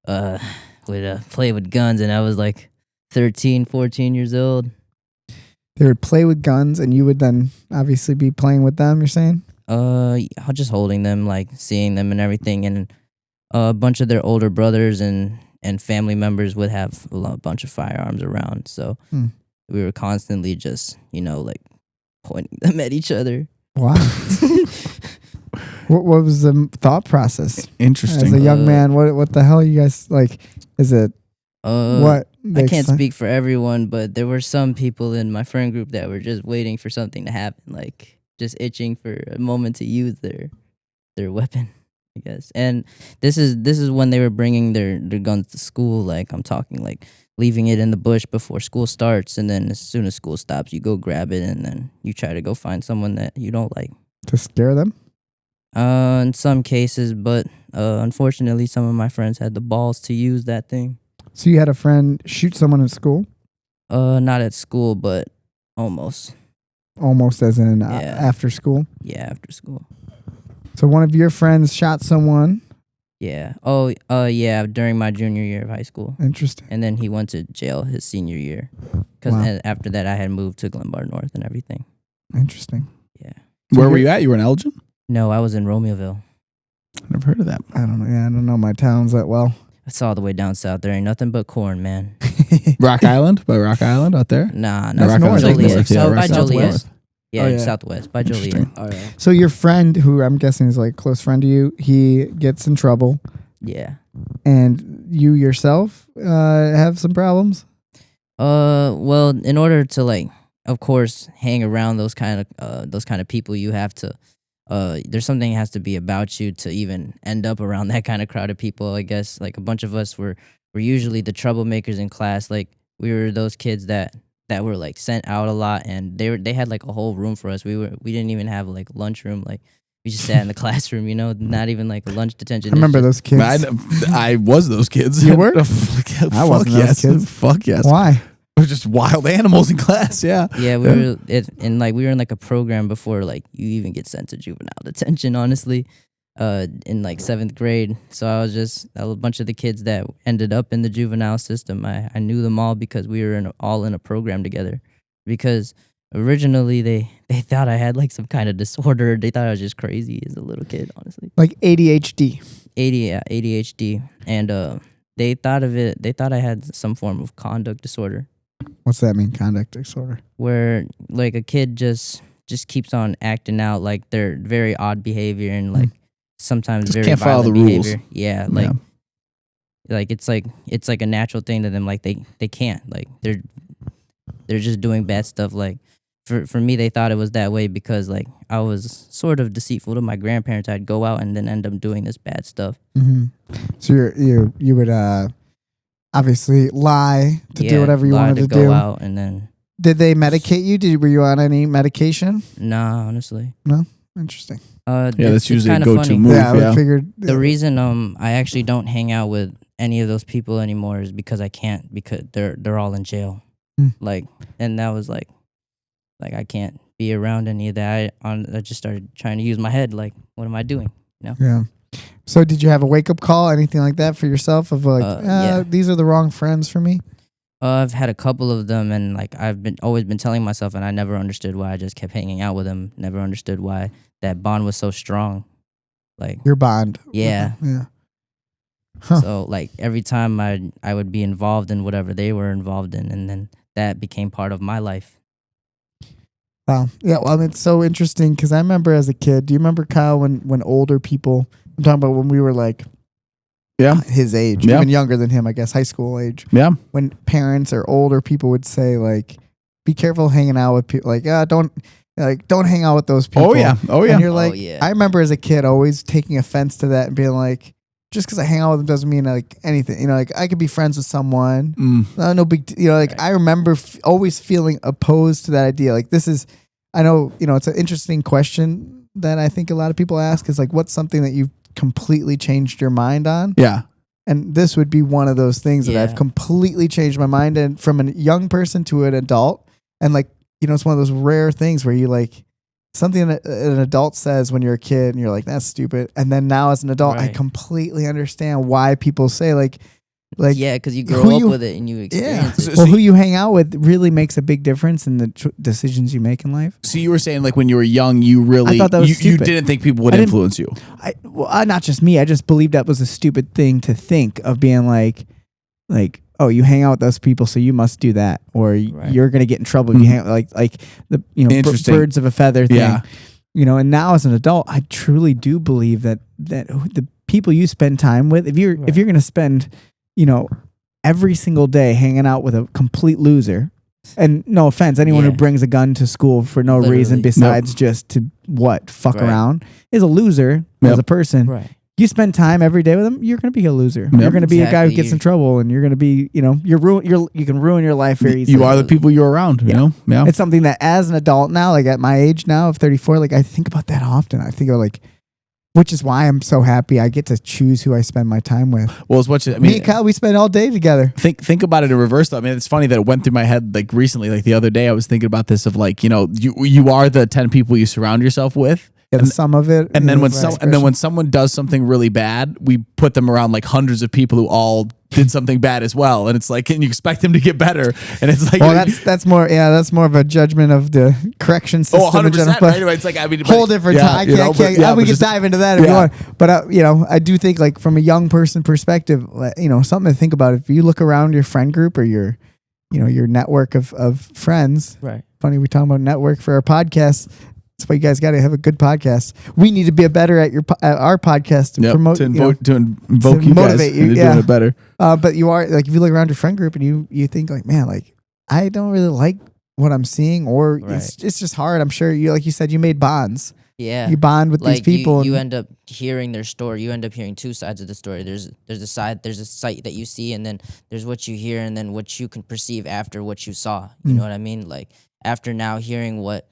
play with guns, and I was like 13, 14 years old. They would play with guns, and you would then obviously be playing with them, you're saying? Just holding them, like seeing them and everything, and a bunch of their older brothers and family members would have a bunch of firearms around, so we were constantly just, like pointing them at each other. Wow. What was the thought process? Interesting. As a young man, what the hell you guys like? Is it what? I can't speak for everyone, but there were some people in my friend group that were just waiting for something to happen, like just itching for a moment to use their weapon, I guess. And this is when they were bringing their guns to school. Like I'm talking like leaving it in the bush before school starts, and then as soon as school stops, you go grab it, and then you try to go find someone that you don't like. To scare them? In some cases, but unfortunately, some of my friends had the balls to use that thing. So you had a friend shoot someone in school? Not at school, but almost. Almost as in after school? Yeah, after school. So one of your friends shot someone? Yeah. Oh, yeah, during my junior year of high school. Interesting. And then he went to jail his senior year. Because after that, I had moved to Glenbar North and everything. Interesting. Yeah. So where were you at? You were in Elgin? No, I was in Romeoville. Never heard of that. I don't know. Yeah, I don't know my towns that well. It's all the way down south. There ain't nothing but corn, man. Rock Island? By Rock Island out there? Nah, that's Rock north. Joliet. North, yeah, By Joliet. southwest. Yeah, southwest. By Joliet. Oh, yeah. So your friend, who I'm guessing is like a close friend to you, he gets in trouble. Yeah. And you yourself have some problems? Well, in order to like, of course, hang around those kind of people, you have to. There's something that has to be about you to even end up around that kind of crowd of people. I guess like a bunch of us were usually the troublemakers in class. Like we were those kids that were like sent out a lot, and they had like a whole room for us. We didn't even have like lunchroom. Like we just sat in the classroom, not even like a lunch detention. I remember those kids. I was those kids. You were? I wasn't those kids. Fuck yes. Why? We're just wild animals in class. Yeah. Yeah, we were in like a program before like you even get sent to juvenile detention. Honestly, in like 7th grade. So I was a bunch of the kids that ended up in the juvenile system. I knew them all because we were all in a program together. Because originally they thought I had like some kind of disorder. They thought I was just crazy as a little kid. Honestly, like ADHD. ADHD, and they thought I had some form of conduct disorder. What's that mean, conduct disorder? Where like a kid just keeps on acting out like they're very odd behavior and like sometimes just very can't follow the behavior. Rules. Yeah, like it's like a natural thing to them. Like they can't, like they're just doing bad stuff. Like for me, they thought it was that way because like I was sort of deceitful to my grandparents. I'd go out and then end up doing this bad stuff. Mm-hmm. So you would obviously lie to do whatever you wanted to go out, and then did they medicate you? Were you on any medication? Nah, honestly. No. Interesting. That's usually a go-to move. Yeah, I figured. The reason I actually don't hang out with any of those people anymore is because I can't, because they're all in jail. Like, and that was like I can't be around any of that. I just started trying to use my head. Like, what am I doing? Yeah. So did you have a wake-up call, anything like that for yourself of like, these are the wrong friends for me? I've had a couple of them, and like I've always been telling myself, and I never understood why. I just kept hanging out with them. Never understood why that bond was so strong. Like Your bond. yeah. Yeah. Huh. So like every time I would be involved in whatever they were involved in, and then that became part of my life. Wow. Yeah. Well, I mean, it's so interesting because I remember as a kid. Do you remember, Kyle, when older people? I'm talking about when we were like, his age, even younger than him, I guess, high school age. Yeah. When parents or older people would say like, "Be careful hanging out with people." Like, don't hang out with those people. Oh yeah. And you're like, yeah. I remember as a kid always taking offense to that and being like, just because I hang out with them doesn't mean like anything. You know, like I could be friends with someone. No big. You know, like I remember always feeling opposed to that idea. Like this is, I know, you know, it's an interesting question that I think a lot of people ask is like, what's something that you've completely changed your mind on? Yeah. And this would be one of those things that I've completely changed my mind and from a young person to an adult. And like, you know, it's one of those rare things where you like something that an adult says when you're a kid and you're like, that's stupid. And then now as an adult, I completely understand why people say like, yeah, because you grow up with it and you experience it. Well, who you hang out with really makes a big difference in the decisions you make in life. So you were saying like when you were young, you really I thought that was you stupid. didn't think people would influence you. Not just me. I just believed that was a stupid thing to think of being like, oh, you hang out with those people, so you must do that, or you're gonna get in trouble if you hang like the birds of a feather thing. Yeah. You know, and now as an adult, I truly do believe that the people you spend time with, if you're gonna spend, you know, every single day hanging out with a complete loser, and no offense, anyone who brings a gun to school for no reason besides just to fuck around is a loser as a person. Right. You spend time every day with them, you're going to be a loser. You're going to be a guy who gets in trouble, and you're going to be, you know, you can ruin your life very easily. You are the people you're around, you know? Yeah. It's something that as an adult now, like at my age now of 34, like I think about that often. I think of like, which is why I'm so happy I get to choose who I spend my time with. Well, it's what me and Kyle, we spend all day together. Think about it in reverse though. I mean, it's funny that it went through my head like recently, like the other day I was thinking about this of like, you know, you are the 10 people you surround yourself with. Yeah, the sum of it. And then when someone does something really bad, we put them around like hundreds of people who all did something bad as well. And it's like, can you expect them to get better? And it's like, well, that's more of a judgment of the correction system. Oh, 100%. Right? Anyway, it's like, I mean, whole different time. We can dive into that if you want. But you know, I do think like from a young person perspective, you know, something to think about. If you look around your friend group or your network of friends. Right. Funny, we talking about network for our podcast. That's why you guys got to have a good podcast. We need to be better at our podcast to promote, to invoke you motivate guys you. into doing it better. But you are like, if you look around your friend group and you think like, man, like I don't really like what I'm seeing, or it's just hard. I'm sure you, like you said, you made bonds. Yeah, you bond with these people. You end up hearing their story. You end up hearing two sides of the story. There's a side that you see, and then there's what you hear, and then what you can perceive after what you saw. You know what I mean? Like after now hearing what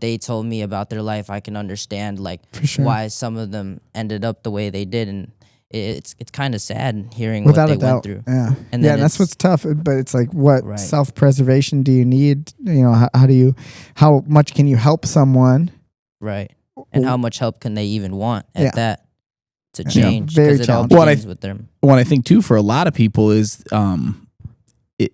they told me about their life, I can understand like why some of them ended up the way they did, and it's kind of sad hearing without what they went through. Yeah, and that's what's tough. But it's like, what self-preservation do you need? You know, how much can you help someone? Right, and how much help can they even want at that to change? Very because it all challenging. begins with them. What I think too for a lot of people is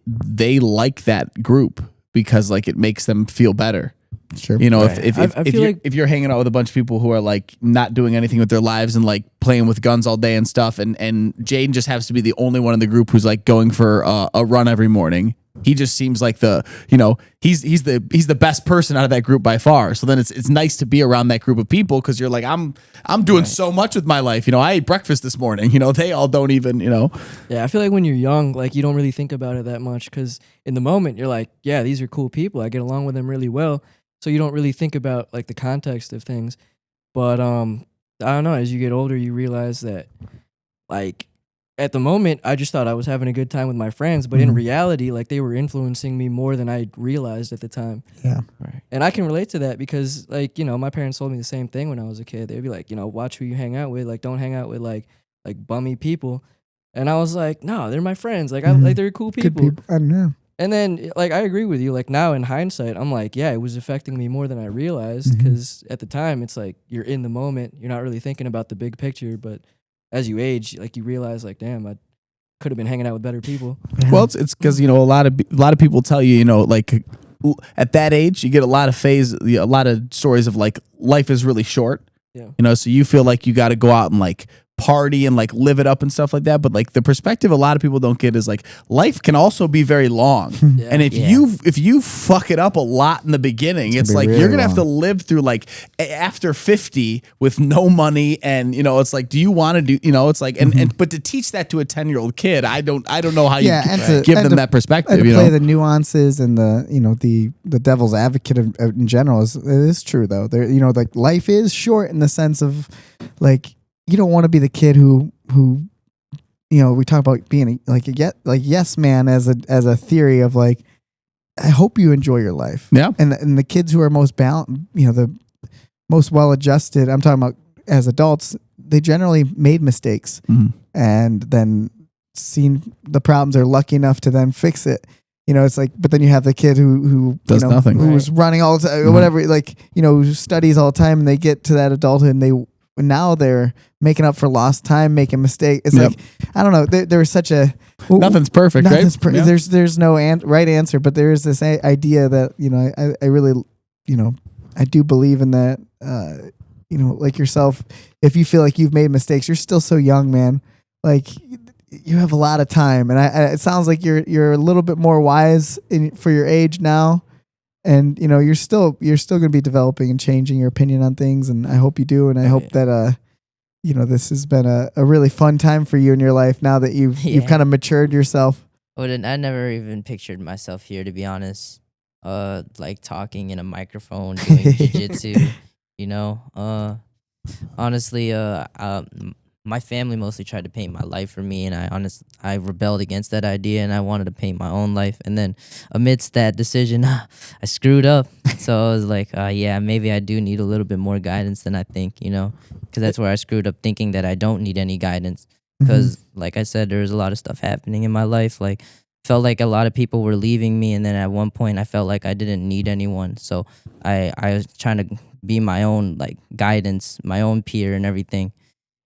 they like that group because like it makes them feel better. Sure. You know, if you're hanging out with a bunch of people who are like not doing anything with their lives and like playing with guns all day and stuff, and Jaden just happens to be the only one in the group who's like going for a run every morning. He just seems like he's the best person out of that group by far. So then it's nice to be around that group of people because you're like, I'm doing so much with my life. You know, I ate breakfast this morning. You know, they all don't even, you know. Yeah, I feel like when you're young, like you don't really think about it that much because in the moment you're like, yeah, these are cool people. I get along with them really well. So you don't really think about like the context of things. But I don't know, as you get older, you realize that like at the moment, I just thought I was having a good time with my friends, but in reality, like they were influencing me more than I realized at the time. Yeah. Right. And I can relate to that because like, you know, my parents told me the same thing when I was a kid. They'd be like, you know, watch who you hang out with. Like, don't hang out with like bummy people. And I was like, no, they're my friends. Like, I like they're cool people. Good people. I don't know. And then, like, I agree with you. Like, now in hindsight, I'm like, yeah, it was affecting me more than I realized because at the time, it's like you're in the moment. You're not really thinking about the big picture. But as you age, like, you realize, like, damn, I could have been hanging out with better people. Well, it's because a lot of people tell you, like at that age you get a lot of stories of like life is really short. Yeah. So you feel like you got to go out and like party and like live it up and stuff like that, but like the perspective a lot of people don't get is like life can also be very long. Yeah. And if you fuck it up a lot in the beginning, it's like really you're gonna have long. to live through like after 50 with no money, and it's like, do you want to do it's like and but to teach that to a 10-year-old kid, I don't know how and give them that perspective. And to play the nuances and the the devil's advocate in general it is true though. There like life is short in the sense of like you don't want to be the kid who we talk about being like yes man as a theory of like I hope you enjoy your life. Yeah. And the kids who are most balanced, the most well adjusted, I'm talking about as adults, they generally made mistakes and then seen the problems, are lucky enough to then fix it. It's like, but then you have the kid who does nothing, who's running all the time, or whatever, like, who studies all the time, and they get to that adulthood and now they're making up for lost time, making mistakes. It's like, I don't know. There was such a nothing's perfect, right? There's no right answer, but there is this idea that I really I do believe in that. Like yourself, if you feel like you've made mistakes, you're still so young, man. Like you have a lot of time, and it sounds like you're a little bit more wise for your age now. And you're still going to be developing and changing your opinion on things, and I hope you do. And I hope that this has been a really fun time for you in your life now that you've kind of matured yourself. I never even pictured myself here, to be honest. Like talking in a microphone, doing jiu-jitsu. Honestly, my family mostly tried to paint my life for me, and I rebelled against that idea, and I wanted to paint my own life. And then amidst that decision, I screwed up. So I was like, maybe I do need a little bit more guidance than I think, because that's where I screwed up, thinking that I don't need any guidance. Because like I said, there was a lot of stuff happening in my life. Like, felt like a lot of people were leaving me, and then at one point I felt like I didn't need anyone. So I was trying to be my own like guidance, my own peer and everything.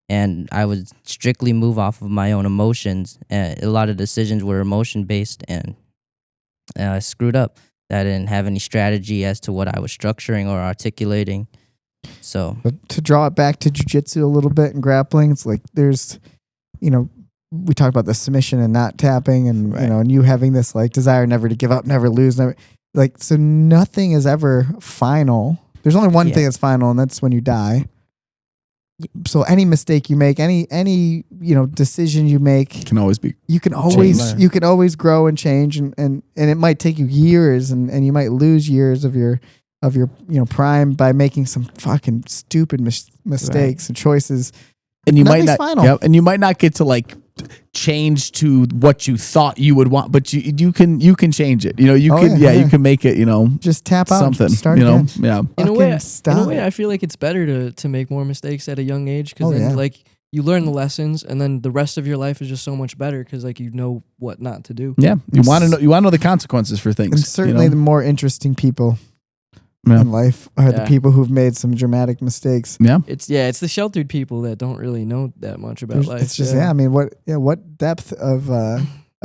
And I would strictly move off of my own emotions. A lot of decisions were emotion-based, and I screwed up. I didn't have any strategy as to what I was structuring or articulating. So, but to draw it back to jiu-jitsu a little bit and grappling, it's like there's, we talk about the submission and not tapping, and and you having this like desire never to give up, never lose, never like, so nothing is ever final. There's only one thing that's final, and that's when you die. So any mistake you make, any decision you make can always be. You can always grow and change, and it might take you years, and you might lose years of your prime by making some fucking stupid mistakes and choices. And you might Nothing's not. final. Yep, and you might not get to like change to what you thought you would want, but you can change it. You can make it. Just tap out, something. start again. Yeah. In a way, I feel like it's better to make more mistakes at a young age, because like you learn the lessons, and then the rest of your life is just so much better because like you know what not to do. Yeah, you want to know the consequences for things. And certainly the more interesting people in life are the people who've made some dramatic mistakes. Yeah, it's the sheltered people that don't really know that much about life. It's just I mean, what depth of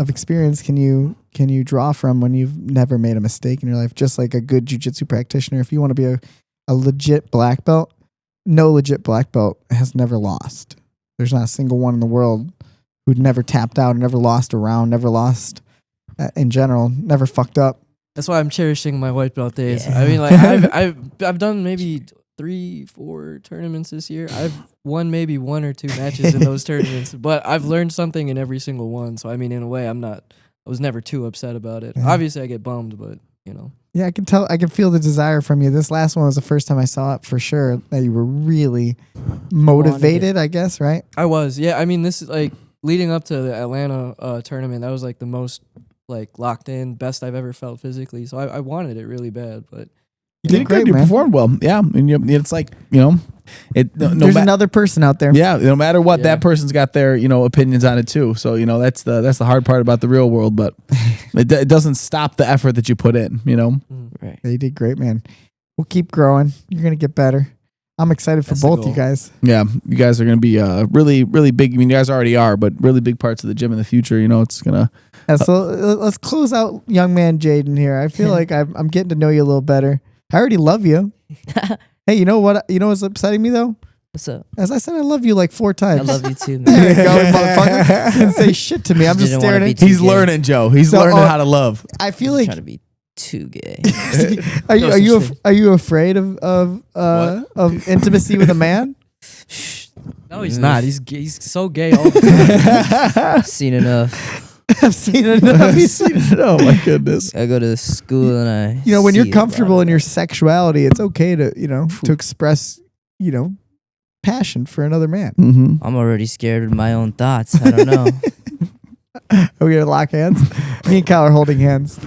experience can you draw from when you've never made a mistake in your life? Just like a good jiu-jitsu practitioner, if you want to be a legit black belt, no legit black belt has never lost. There's not a single one in the world who'd never tapped out, never lost a round, never lost in general, never fucked up. That's why I'm cherishing my white belt days. Yeah. I mean, like I've done maybe 3-4 tournaments this year. I've won maybe 1 or 2 matches in those tournaments, but I've learned something in every single one. So I mean, in a way, I was never too upset about it. Yeah. Obviously, I get bummed, but Yeah, I can feel the desire from you. This last one was the first time I saw it for sure, that you were really motivated, I guess, right? I was. Yeah, I mean, this is like leading up to the Atlanta tournament. That was like the most like locked in, best I've ever felt physically. So I wanted it really bad, but you did great. You performed well. Yeah, and it's like there's another person out there. Yeah, no matter what, that person's got their opinions on it too. So that's the hard part about the real world, but it doesn't stop the effort that you put in. Right. You did great, man. We'll keep growing. You're gonna get better. I'm excited for That's the both you goal. guys. Yeah, you guys are going to be really, really big. I mean, you guys already are, but really big parts of the gym in the future. You know, it's gonna. Yeah, so let's close out young man Jaden here. I feel like I'm getting to know you a little better. I already love you. Hey, you know what? You know what's upsetting me though? What's up? As I said, I love you like 4 times. I love you too, There you man. go, motherfucker. Didn't say shit to me. I'm just Didn't wanna staring be at too He's gay. learning, Joe. He's So, learning how to love. I feel I'm like trying to be too gay. are No you such thing. are you afraid of intimacy with a man? No, he's not. He's so gay all the time. I've seen enough. I've seen enough. Oh my goodness. I go to school and I. You know, when see you're a lot comfortable of in your that. sexuality, it's okay to to express passion for another man. Mm-hmm. I'm already scared of my own thoughts. I don't know. Are we gonna lock hands? Me and Kyle are holding hands.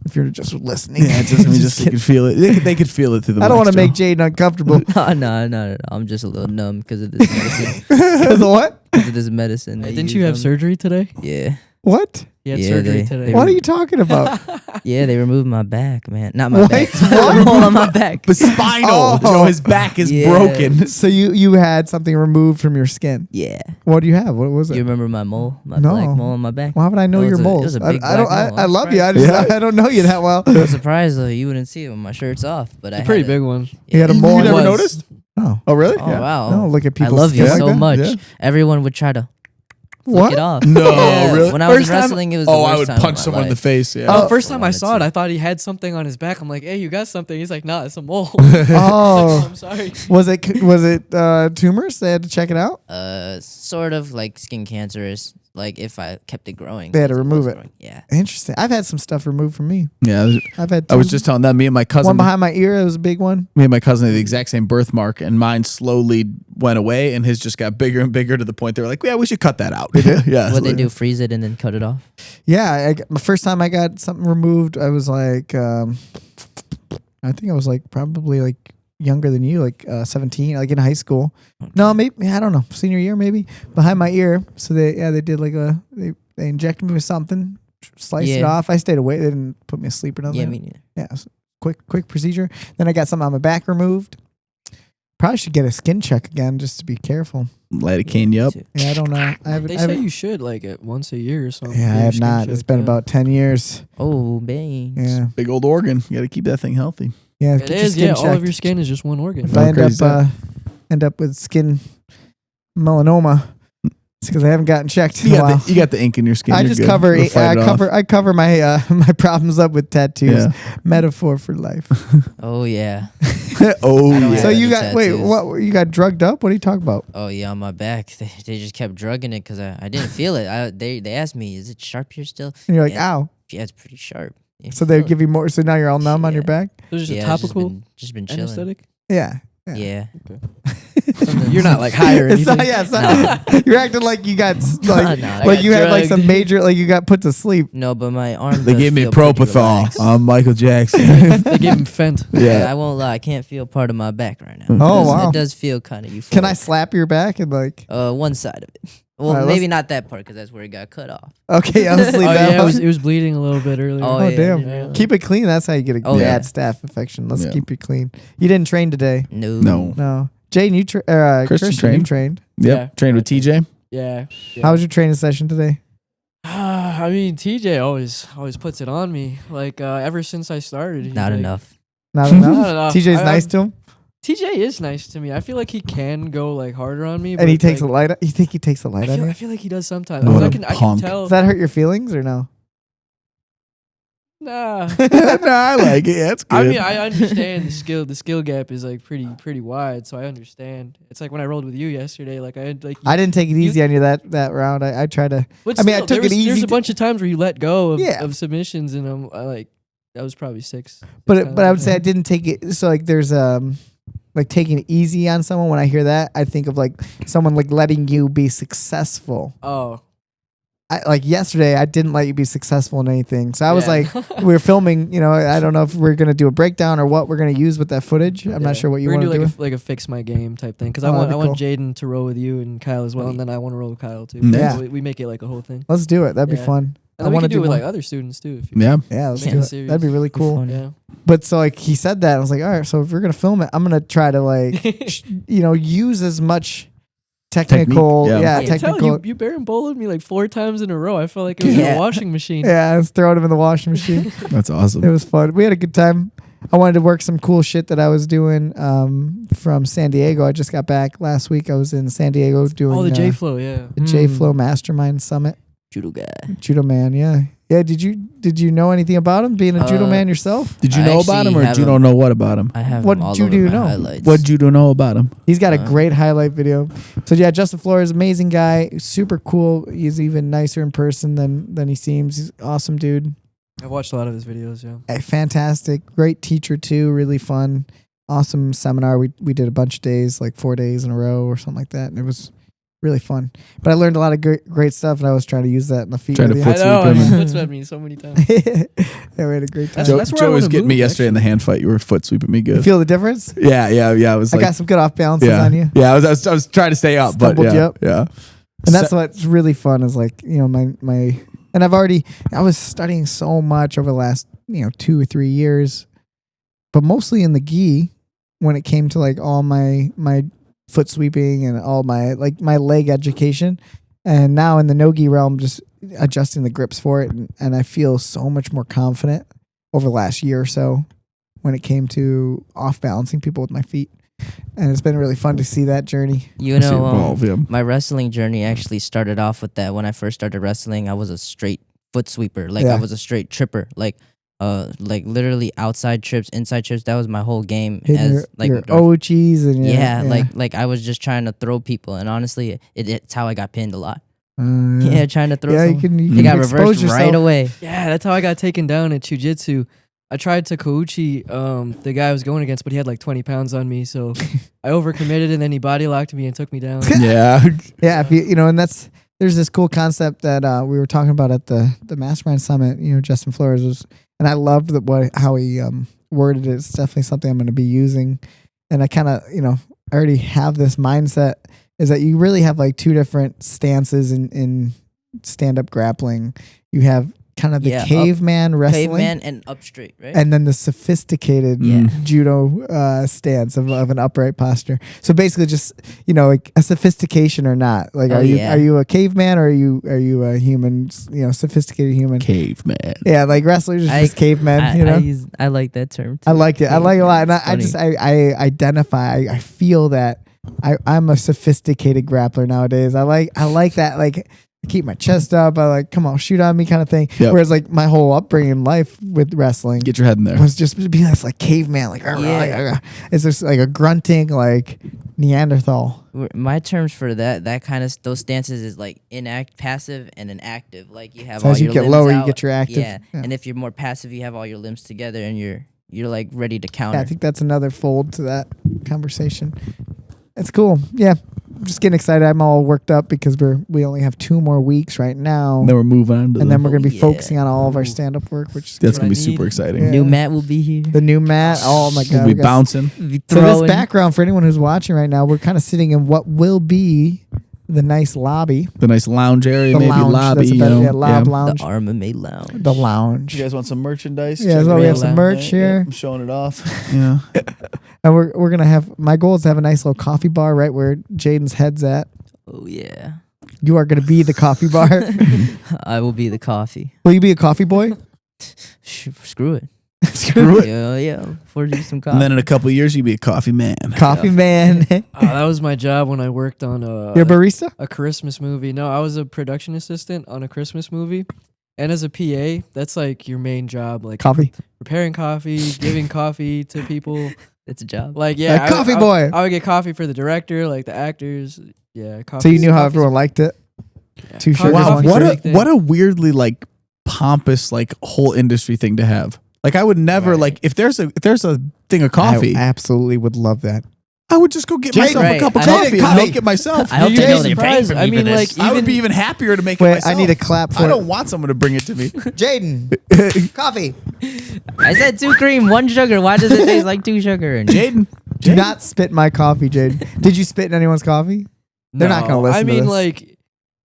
If you're just listening, Yeah, just they could feel it. They could feel it through the. I don't want to mics, make Joe. Jaden uncomfortable. No. I'm just a little numb because of this medicine. Because of what? Because of this medicine. Hey, that didn't you have use on me. surgery today? Yeah. What? He had Yeah, surgery they- today. What are you talking about? Yeah, they removed my back, man. Not my What? back. What? The mole on my back. The spinal. Oh. Joe, his back is Yeah. broken. So you had something removed from your skin. Yeah. What do you have? What was You it? remember my mole? My No. black mole on my back? Why would I know It your was a- it moles? was a big I don't. black mole. I I'm love you. I just Yeah. I don't know you that well. I'm surprised though you wouldn't see it when my shirt's off, but I A had pretty it. big one. You had a Yeah. mole. You on never your- Was. noticed? Oh. Oh, really? Oh wow. No, look at I people. love you like so that. much. Yeah. Everyone would try to What? flick it off. No, Yeah. really? When I was First in time- wrestling, it was the Oh, worst I would time of punch my someone in the life. face. Yeah. Oh. The first time I wanted saw it, to. I thought he had something on his back. I'm like, hey, you got something. He's like, nah, it's a mole. Oh. I'm sorry. Was it tumors? They had to check it out. Sort of like skin cancerous. Like if I kept it growing, They had to since remove was it. growing. Yeah. Interesting. I've had some stuff removed from me. Yeah. I've had. I was two. just telling them. Me and my cousin. one behind my ear. It was a big one. Me and my cousin had the exact same birthmark, and mine slowly went away, and his just got bigger and bigger to the point they were like, "Yeah, we should cut that out." Yeah. What they do? Freeze it and then cut it off. Yeah, my first time I got something removed, I was like, I think I was like probably like younger than you, like 17, like in high school. No, maybe I don't know, senior year maybe, behind my ear. So they did like they injected me with something, sliced it Yeah. off. I stayed awake. They didn't put me asleep or nothing. Yeah, me neither. Yeah, it was a quick procedure. Then I got something on my back removed. Probably should get a skin check again just to be careful. Lidocaine you up. too. Yeah, I don't know. I haven't. They I say haven't you should like it once a year or something. yeah, I Get your have skin not. It's checked, been yeah. about 10 years. Oh, bangs. Yeah, Big old organ. You got to keep that thing healthy. yeah. It is, yeah. All of your skin is just one organ. If I crazy end up with skin melanoma, it's because I haven't gotten checked in a while. You got the ink in your skin. I You're just good. cover You'll fight it off. I cover my my problems up with tattoos. Yeah. Metaphor for life. Oh yeah. Oh I don't yeah. So have you any got wait, tattoos. what you got drugged up? What are you talking about? Oh yeah, on my back. They just kept drugging it because I didn't feel it. They asked me, is it sharp here still? And you're like, Yeah. ow. Yeah, it's pretty sharp. You So they feel it. give you more. So now you're all numb on your Yeah. back. There's just a Yeah, it's topical just been chilling. anesthetic. Yeah. Yeah. You're not like high or It's anything. not, yeah, it's not, you're acting like you got like, No, I like got you had like some drugged. major like you got put to sleep. No, but my arm. They does gave me feel pretty propofol. relaxed. I'm Michael Jackson. They gave him Fent. Yeah, yeah. I won't lie. I can't feel part of my back right now. Oh, It does- wow. It does feel kind of euphoric. Can I slap your back and like? One side of it. Well, Alright, maybe not that part because that's where it got cut off. Okay, I'll sleep Oh that yeah, one. it was bleeding a little bit earlier. Oh, Oh yeah, damn! yeah. Keep it clean. That's how you get a Oh, bad yeah. staph infection. Let's Yeah. keep it clean. You didn't train today. No. No. No, Jaden, you Christian Christian, you trained. trained. Yep. Yeah. Trained with TJ. Yeah. How was your training session today? I mean, TJ always puts it on me. Like ever since I started, he's Not like, enough. Not Not enough. enough. TJ's I- nice to him, TJ is nice to me. I feel like he can go like harder on me, and he but, takes like, a light. You think he takes a I light on feel, you? I feel like he does sometimes. What I a can punk. tell. Does that hurt your feelings or no? Nah. no, I like it. Yeah, it's good. I mean, I understand the skill gap is like pretty wide, so I understand. It's like when I rolled with you yesterday. Like I had like. I didn't take it easy on you that round. I tried to. But I mean, I still, took it easy There's a to- bunch of times where you let go of, Yeah. of submissions, and I like that was probably six. But I would say I didn't take it. So like there's like taking it easy on someone. When I hear that, I think of like someone like letting you be successful. Oh. Like yesterday, I didn't let you be successful in anything. So I was Yeah. like, we were filming. You know, I don't know if we're gonna do a breakdown or what we're gonna use with that footage. I'm Yeah. not sure what you We're want gonna to do do. like a fix my game type thing because Oh, I want that'd be Jaden to roll with you and Kyle as well, and then I want to roll with Kyle too. Yeah. So we make it like a whole thing. Let's do it. That'd be Yeah. fun. And want to do it with more. like other students too. If you Yeah. Yeah, let's make do it it. serious. That'd be really cool. fun. Yeah. But so like he said that, I was like, all right, so if we're gonna film it, I'm gonna try to like, use as much technical, Technique, yeah. I can tell technical. you baramboloed me like 4 times in a row. I felt like it was Yeah. a washing machine. Yeah, I was throwing him in the washing machine. That's awesome. It was fun. We had a good time. I wanted to work some cool shit that I was doing from San Diego. I just got back last week. I was in San Diego doing Oh, the J Flow, yeah. the J Flow Mastermind Summit. Judo guy. Judo man, yeah. Yeah, did you know anything about him being a judo man yourself? Did you I know about him, or actually did you have don't know what about him? I have What him all did you over do my know? highlights. What you don't know about him? He's got a great highlight video. So yeah, Justin Flores, amazing guy, super cool. He's even nicer in person than he seems. He's an awesome dude. I've watched a lot of his videos, yeah. Fantastic, great teacher too, really fun. Awesome seminar. We did a bunch of days, like 4 days in a row or something like that, and it was really fun. But I learned a lot of great stuff, and I was trying to use that in the feet. Trying to with foot you. I know, sweep him. I foot swept me so many times. Yeah, we had a great time. That's- Joe, where I Joe was wanna getting me move, yesterday in the hand fight. You were foot sweeping me You good. feel the difference? Yeah. I was I like, got some good off balances yeah, on you. yeah. I was trying to stay up, but Stumbled you yeah, up. yeah. And that's what's really fun is like, my and I was studying so much over the last, 2 or 3 years, but mostly in the gi when it came to like all my foot sweeping and all my leg education. And now in the no-gi realm, just adjusting the grips for it. And I feel so much more confident over the last year or so when it came to off balancing people with my feet. And it's been really fun to see that journey. You See it know, evolve, yeah. my wrestling journey actually started off with that. When I first started wrestling, I was a straight foot sweeper. Like Yeah. I was a straight tripper. Like literally outside trips, inside trips. That was my whole game. Hitting As like your ochis and your, yeah, like I was just trying to throw people, and honestly, it's how I got pinned a lot. yeah. Yeah, trying to throw. Yeah, you someone. can It got expose reversed yourself. right away. Yeah, that's how I got taken down at Jiu-Jitsu. I tried to Kouchi, the guy I was going against, but he had like 20 pounds on me, so I overcommitted, and then he body locked me and took me down. Yeah. Yeah, if you know, and there's this cool concept that we were talking about at the Mastermind Summit. Justin Flores was, and I loved how he worded it. It's definitely something I'm going to be using, and I kind of I already have this mindset is that you really have like 2 different stances in stand up grappling. You have kind of the caveman wrestling. Caveman and up straight, right? And then the sophisticated judo stance of an upright posture. So basically, just like a sophistication or not. Like, are you a caveman or are you a human? Sophisticated human. Caveman. Yeah, like wrestlers are just cavemen. I like that term. Too. I like it. I like it a lot, and It's funny. I identify. I feel that I'm a sophisticated grappler nowadays. I like that. Like, I keep my chest up. I like, come on, shoot on me kind of thing. Yep. Whereas like my whole upbringing in life with wrestling Get your head in there. was just being this like caveman, like, it's just like a grunting like Neanderthal. My terms for that kind of those stances is like passive and an active. Like you have So all as you your get limbs lower, you out. get your active. Yeah. Yeah. And if you're more passive, you have all your limbs together and you're like ready to counter. Yeah, I think that's another fold to that conversation. It's cool. Yeah. I'm just getting excited. I'm all worked up because we only have 2 more weeks right now. And then we're moving on to And then we're going to be yeah. focusing on all of our stand-up work, which is that's good. gonna be I need. super exciting. Yeah. New mat will be here. The new mat. Oh my God. We'll we be got- bouncing. So this Throwing- background for anyone who's watching right now, we're kind of sitting in what will be the nice lobby. The nice lounge area, The maybe lounge. lobby. That's a better, lounge. The RMMA lounge. The lounge. You guys want some merchandise? Yeah, Check so it we have out. some merch here. I'm showing it off. Yeah. And we're gonna have, my goal is to have a nice little coffee bar right where Jaden's head's at. Oh yeah. You are gonna be the coffee bar. I will be the coffee. Will you be a coffee boy? Screw it. Screw it. Yeah. For you some coffee. And then in a couple of years, you'll be a coffee man. Coffee man. That was my job when I worked on You're a barista? a Christmas movie. No, I was a production assistant on a Christmas movie. And as a PA, that's like your main job, like Coffee. preparing coffee, giving coffee to people. it's a job. Like, yeah, Coffee boy. I would get coffee for the director, like the actors. Yeah, coffee. So you knew how everyone liked it? Yeah. 2 Coffee- sugars, Wow, one coffee- sugar. what a weirdly like pompous like whole industry thing to have. Like I would never like if there's a thing of coffee, I absolutely would love that. I would just go get Jaden, myself a right. cup of I- coffee Jaden, and make it myself. I hope You'd they be know they're paying surprised. for me I for mean, this. like, I would be even even happier to make it Wait, myself. I need a clap for I it. don't want someone to bring it to me. Jaden, coffee. I said 2 cream, 1 sugar. Why does it taste like 2 sugar? And Jaden, Do not spit my coffee, Jaden. Did you spit in anyone's coffee? They're not gonna listen I to mean, this. like,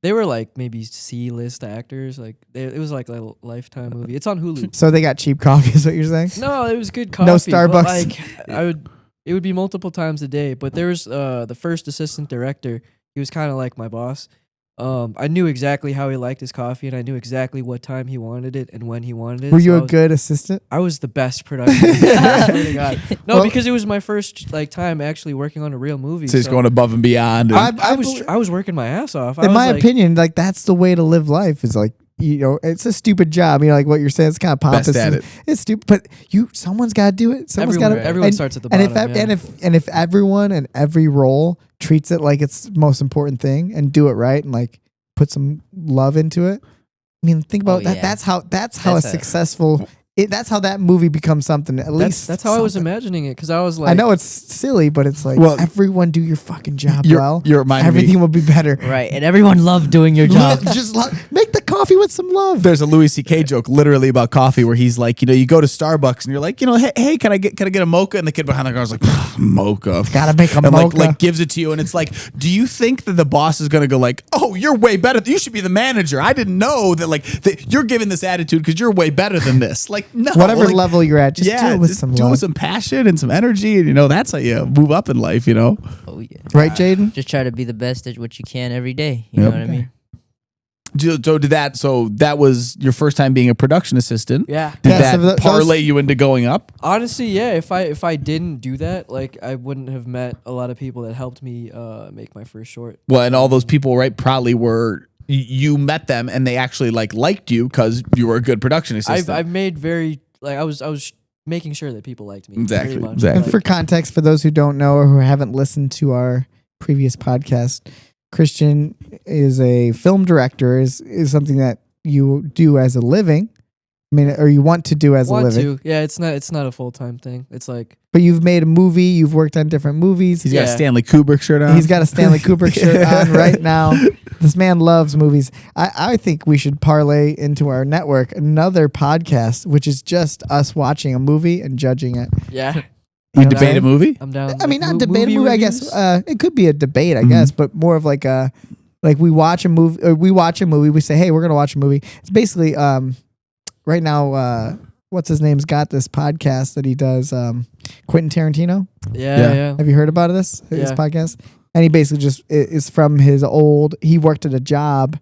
They were like maybe C-list actors. Like it was like a Lifetime movie. It's on Hulu. So they got cheap coffee, is what you're saying? No, it was good coffee. No but, Starbucks. like it would be multiple times a day. But there was the first assistant director. He was kind of like my boss. I knew exactly how he liked his coffee, and I knew exactly what time he wanted it and when he wanted it. Were you a good assistant? I was the best production. I swear to God. No, because it was my first time actually working on a real movie. So he's going above and beyond. And I was working my ass off. In my opinion, like that's the way to live life. Is like it's a stupid job. Like what you're saying, it's kind of pompous. Best at it. It's stupid, but someone's got to do it. Someone's got to. Everyone starts at the bottom. And if everyone and every role treats it like it's the most important thing and do it right and like put some love into it. I mean, think about that. Yeah. That's how a successful. That's how that movie becomes something. At least that's how I was imagining it, because I was like, I know it's silly, but it's like everyone do your fucking job well. Everything will be better. Right, and everyone loved doing your job. Just make the coffee with some love. There's a Louis C.K. joke literally about coffee where he's like, you go to Starbucks and you're like, hey, can I get a mocha? And the kid behind the counter's like, mocha. Gotta make a and mocha. like gives it to you, and it's like, do you think that the boss is gonna go like, oh, you're way better. You should be the manager. I didn't know that that you're giving this attitude because you're way better than this. Like, no. Whatever level you're at, just do it with some love. Do it with some passion and some energy, and that's how you move up in life. Oh yeah, right, Jaden. Just try to be the best at what you can every day. You know what I mean? So that was your first time being a production assistant. Yeah. Did that parlay you into going up? Honestly, yeah. If I didn't do that, like I wouldn't have met a lot of people that helped me make my first short. Well, and all those people, right, probably were. You met them and they actually liked you because you were a good production assistant. I've made I was making sure that people liked me. Exactly. And for context, for those who don't know or who haven't listened to our previous podcast, Christian is a film director. Is something that you do as a living. I mean, or you want to do as a living. Yeah, it's not a full-time thing. It's like. But you've made a movie. You've worked on different movies. He's got a Stanley Kubrick shirt on. He's got a Stanley Kubrick shirt on right now. This man loves movies. I think we should parlay into our network another podcast, which is just us watching a movie and judging it. Yeah. We debate a movie? I'm down. I mean, not debate a movie, I guess. It could be a debate, I guess, but more of like we watch a movie, or we watch a movie, we say, hey, we're going to watch a movie. It's basically, right now, what's his name's got this podcast that he does, Quentin Tarantino. Yeah. Have you heard about this podcast? And he basically just is from his old. He worked at a job.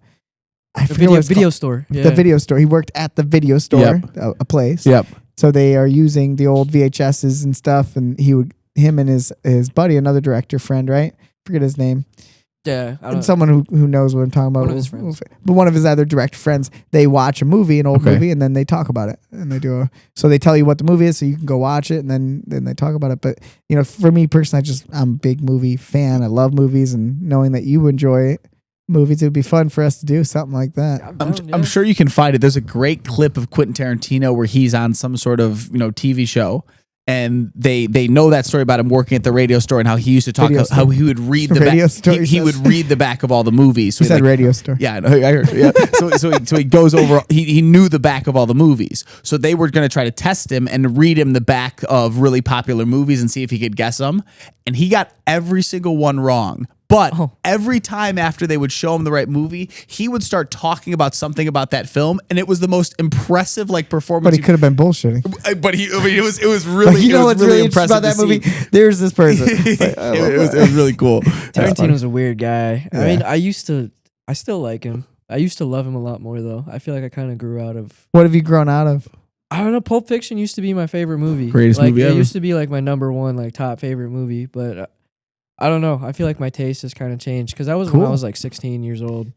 I forget what it's video called. store. The video store. He worked at the video store, a place. Yep. So they are using the old VHSs and stuff, and him and his buddy, another director friend, right? Forget his name. Yeah, and someone who knows what I'm talking about. One of his friends. But one of his other director friends, they watch a movie, an old movie, and then they talk about it. And they so they tell you what the movie is, so you can go watch it, and then they talk about it. But for me personally, I'm a big movie fan. I love movies, and knowing that you enjoy movies, it would be fun for us to do something like that. I'm sure you can find it. There's a great clip of Quentin Tarantino where he's on some sort of TV show. And they know that story about him working at the radio store and how he used to talk how he would read the back. He would read the back of all the movies. So he said radio store. Yeah, I heard. Yeah. so he goes over. He knew the back of all the movies. So they were going to try to test him and read him the back of really popular movies and see if he could guess them. And he got every single one wrong. But every time after they would show him the right movie, he would start talking about something about that film, and it was the most impressive performance. But he could have been bullshitting. But it was really what's really impressive about that movie? There's this person. It was really cool. Tarantino's a weird guy. Yeah. I mean, I still like him. I used to love him a lot more though. I feel like I kind of grew out of. What have you grown out of? I don't know. Pulp Fiction used to be my favorite movie. Greatest movie ever. It used to be my number one top favorite movie, but. I don't know. I feel like my taste has kind of changed because that was when I was 16 years old.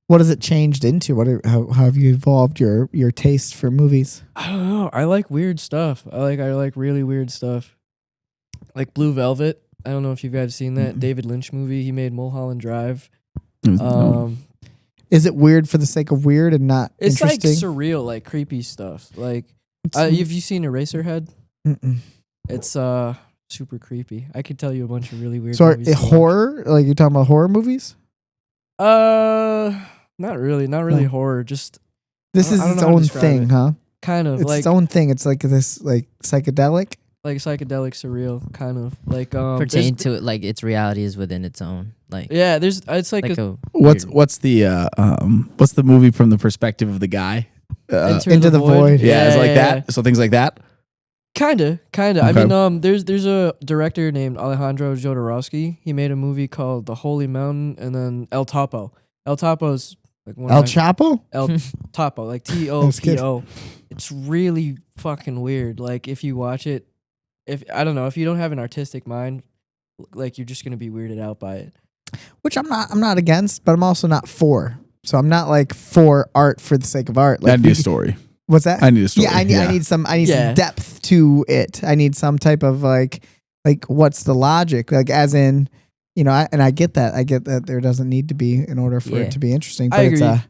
What has it changed into? How have you evolved your taste for movies? I don't know. I like weird stuff. I like really weird stuff. Like Blue Velvet. I don't know if you guys have seen that David Lynch movie. He made Mulholland Drive. Is it weird for the sake of weird and not interesting? It's surreal, creepy stuff. Have you seen Eraserhead? Mm-mm. It's super creepy. I could tell you a bunch of really weird movies. So horror? You're talking about horror movies? Not really horror. Just this is its own thing, huh? Kind of. It's its own thing. It's this psychedelic. like psychedelic surreal kind of like pertain to it, like its reality is within its own. Like yeah, it's like, what's the movie from the perspective of the guy? Into the Void. Yeah, it's like that. So things like that. Kinda. Okay. I mean, there's a director named Alejandro Jodorowsky. He made a movie called The Holy Mountain, and then El Topo. El Topo's like one El Chapo? El Topo, like Topo. It's really fucking weird. Like if you watch it, if you don't have an artistic mind, like you're just gonna be weirded out by it. Which I'm not against, but I'm also not for. So I'm not like for art for the sake of art. Like That'd be a story. What's that? I need a story. Yeah, I need some depth to it. I need some type of like what's the logic? Like as in, I get that. I get that there doesn't need to be in order for it to be interesting. But I agree.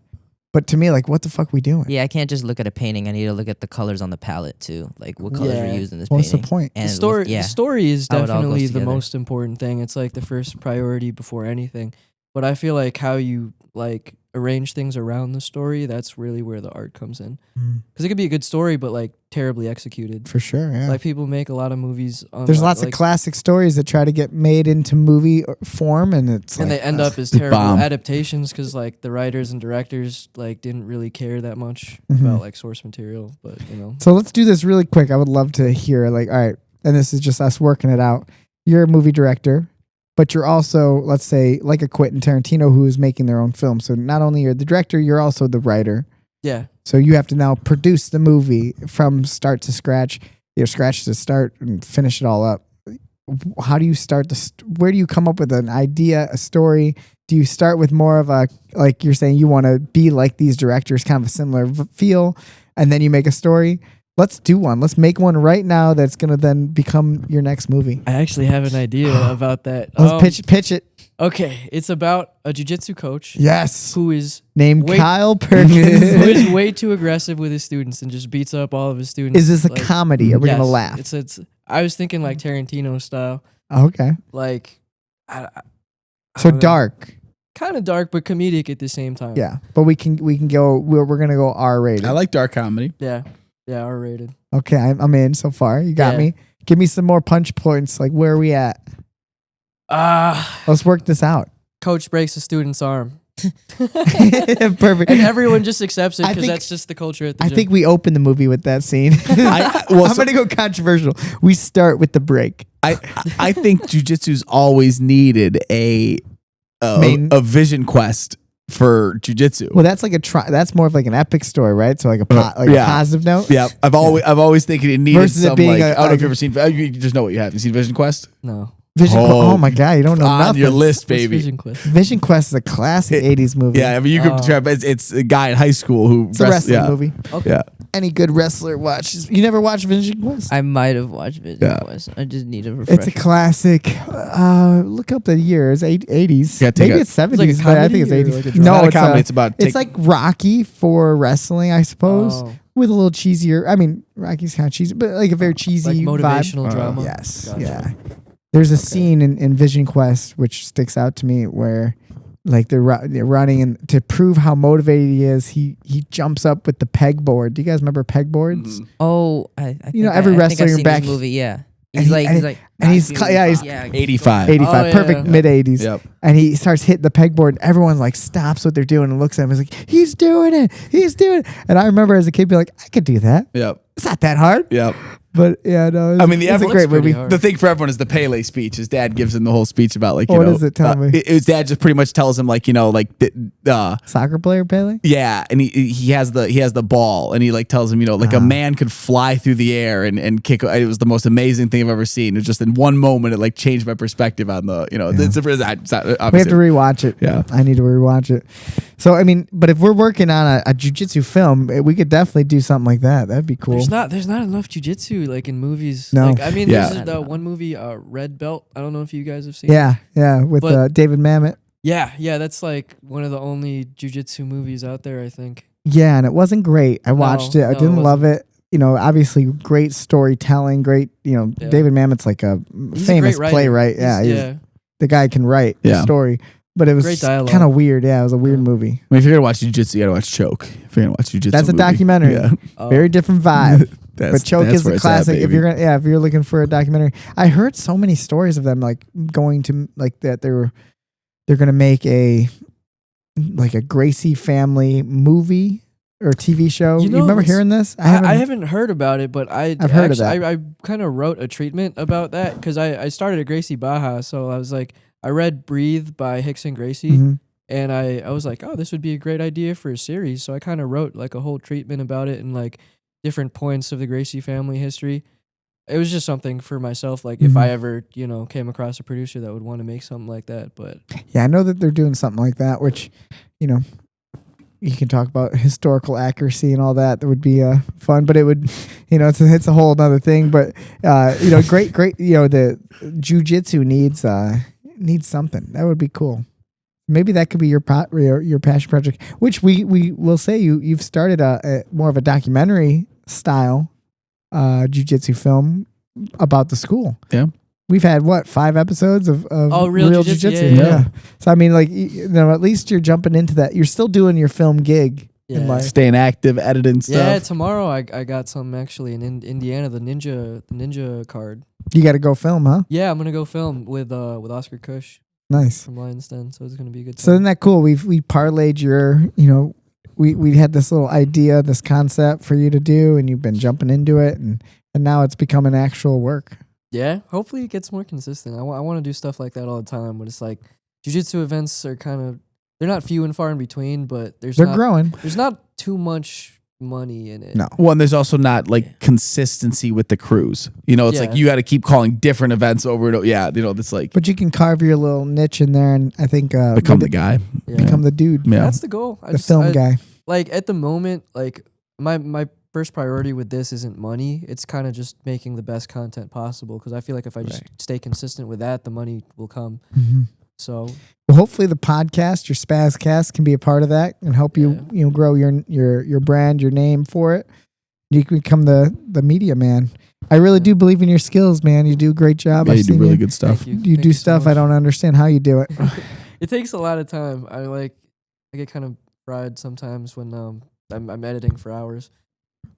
But to me, like, what the fuck we doing? yeah, I can't just look at a painting. I need to look at the colors on the palette too. Like what colors are used in this What's painting. the point? And The story is How it all goes definitely the together. most important thing. It's like the first priority before anything. But I feel like how you like arrange things around the story, that's really where the art comes in. Because it could be a good story, but like terribly executed. For sure, yeah. Like people make a lot of movies. There's lots of classic stories that try to get made into movie form, and they end up as terrible adaptations because like the writers and directors like didn't really care that much about like source material. But So let's do this really quick. I would love to hear all right, and this is just us working it out. You're a movie director, but you're also, let's say, like a Quentin Tarantino who is making their own film. So not only you're the director, you're also the writer. yeah. So you have to now produce the movie from start to scratch, scratch to start and finish it all up. How do you start where do you come up with an idea, a story? Do you start with more of a, like you're saying, you want to be like these directors, kind of a similar feel, and then you make a story? Let's do one. Let's make one right now that's going to then become your next movie. I actually have an idea about that. Let's pitch it. Okay, it's about a jiu-jitsu coach. Yes. Who is named Kyle who Perkins. is way too aggressive with his students and just beats up all of his students. Is this a comedy? Are we going to laugh? It's. I was thinking like Tarantino style. Okay. Like, so dark. Kind of dark, but comedic at the same time. Yeah, but we can go. We're gonna go R-rated. I like dark comedy. Yeah, R-rated. Okay, I'm in so far. You got me. Give me some more punch points. Like, where are we at? Let's work this out. Coach breaks a student's arm. Perfect. And everyone just accepts it because that's just the culture at the gym. I think we open the movie with that scene. I'm going to go controversial. We start with the break. I think jiu-jitsu's always needed a vision quest for jiu-jitsu. Well, that's like that's more of like an epic story, right? So like a positive note. Yeah, I've always thinking it needed versus some it being like I don't know if you've ever seen. You just know what you have. You seen Vision Quest? No. Oh my god, you don't know on nothing. your list, baby. Vision Quest? Vision Quest is a classic 80s movie. Yeah, I mean you could try. It's a guy in high school who it's a wrestling movie. Okay. Yeah. Any good wrestler watches. You never watched Vision Quest? I might have watched Vision Quest. I just need a refresher. It's a classic. Look up the years. 80s. Yeah, maybe it's 70s, like a but I think it's comedy 80s. or like a It's not a it's comedy. It's about it's like Rocky for wrestling, I suppose, Oh. with a little cheesier. I mean, Rocky's kind of cheesy, but like a very cheesy Like motivational vibe. drama. Yes. Gotcha. Yeah. There's a scene in Vision Quest which sticks out to me where, like they're running, and to prove how motivated he is, he jumps up with the pegboard. Do you guys remember pegboards? Oh, I think every wrestler I've in seen back. This movie, yeah. And He's he- like, and he's 85. 85, Oh, yeah. perfect mid 80s. Yep. And he starts hitting the pegboard. Everyone like stops what they're doing and looks at him. He's like, he's doing it. And I remember as a kid being like, I could do that. Yep. It's not that hard. Yep. But yeah, no. I mean, it's a looks great pretty movie. hard. The thing for everyone is the Pele speech. His dad gives him the whole speech about like What is it? Tell me. His dad just pretty much tells him like Soccer player Pele? yeah, and he has the ball, and he like tells him a man could fly through the air and kick. It was the most amazing thing I've ever seen. It was just in one moment it like changed my perspective on the it's not, We have to obviously. rewatch it. Yeah. I need to rewatch it. So, I mean, but if we're working on a jiu-jitsu film, we could definitely do something like that. That'd be cool. There's not enough jujitsu like in movies. No. Like, I mean, Yeah. there's the one movie, Red Belt. I don't know if you guys have seen. Yeah, with But- David Mamet. Yeah, that's like one of the only jujitsu movies out there, I think. Yeah, and it wasn't great. I watched it. I no, it didn't love it. Obviously great storytelling, great, David Mamet's like a He's famous a great writer. playwright. The guy can write Yeah. a story. But it was Great dialogue. kind of weird. Yeah, it was a weird movie. I mean, if you're gonna watch jiu-jitsu, you gotta watch Choke. If you're gonna watch jiu-jitsu, That's a movie. documentary. Yeah. Oh. Very different vibe. But Choke is the classic. If you're looking for a documentary, I heard so many stories of them like going to like that they're gonna make a Gracie family movie or TV show. You remember hearing this? I haven't heard about it, but I've heard of that. I kind of wrote a treatment about that because I started at Gracie Baja, so I was like, I read Breathe by Hicks and Gracie. Mm-hmm. And I was like, oh, this would be a great idea for a series. So I kind of wrote like a whole treatment about it and like different points of the Gracie family history. It was just something for myself. Like if I ever, came across a producer that would want to make something like that. But yeah, I know that they're doing something like that, which, you can talk about historical accuracy and all that. That would be fun, but it would, it's a whole other thing. But, great, the jiu-jitsu needs something. That would be cool. Maybe that could be your passion project, which we will say you've started a more of a documentary style jiu-jitsu film about the school. Yeah. We've had 5 episodes of real jiu-jitsu. Yeah. So I mean, like, at least you're jumping into that. You're still doing your film gig. Yeah. Staying active, editing stuff. Yeah, tomorrow I got some actually in Indiana, the ninja card. You got to go film, huh? Yeah, I'm gonna go film with Oscar Kush. Nice. From Lion's Den, so it's gonna be a good time. So isn't that cool? We parlayed your, we had this little idea, this concept for you to do, and you've been jumping into it, and now it's becoming actual work. Yeah, hopefully it gets more consistent. I want to do stuff like that all the time, but it's like jiu-jitsu events are they're not few and far in between, but they're growing. There's not too much money in it. No. Well, and there's also not like consistency with the crews. It's like you got to keep calling different events over and over. Yeah, it's like. But you can carve your little niche in there, and I think become the guy. Yeah. Become the dude. Yeah. That's the goal. The film guy. Like at the moment, like my first priority with this isn't money. It's kind of just making the best content possible because I feel like if I just stay consistent with that, the money will come. Mm-hmm. So hopefully the podcast, your Spaz cast, can be a part of that and help you grow your brand, your name for it. You can become the media man. I really do believe in your skills, man. You do a great job. Yeah, you do really good stuff. You do stuff I don't understand how you do it. It takes a lot of time. I get kind of fried sometimes when I'm editing for hours,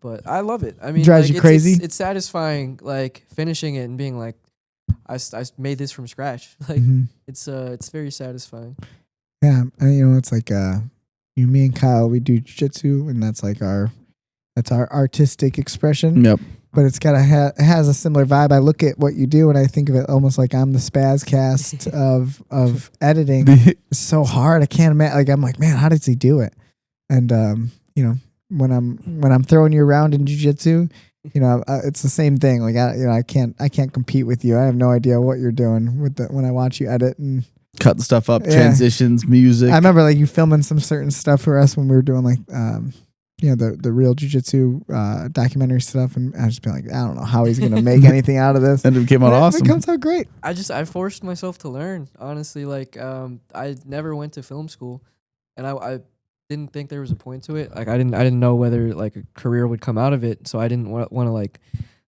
but I love it. I mean, drives you crazy. It's satisfying, like finishing it and being like, I made this from scratch. Like it's very satisfying. Yeah, it's like me and Kyle, we do jiu-jitsu, and that's like our artistic expression. Yep. But it's got it has a similar vibe. I look at what you do and I think of it almost like I'm the Spaz cast of editing. It's so hard. I can't imagine. Like I'm like, man, how does he do it? And when I'm throwing you around in jiu-jitsu, it's the same thing. Like I can't compete with you. I have no idea what you're doing when I watch you edit and cutting stuff up, transitions, music. I remember like you filming some certain stuff for us when we were doing like the real jiu-jitsu documentary stuff, and I just been like, I don't know how he's gonna make anything out of this. And it came out awesome. It comes out great. I forced myself to learn, honestly. Like I never went to film school, and I didn't think there was a point to it. Like I didn't know whether like a career would come out of it, so I didn't want to like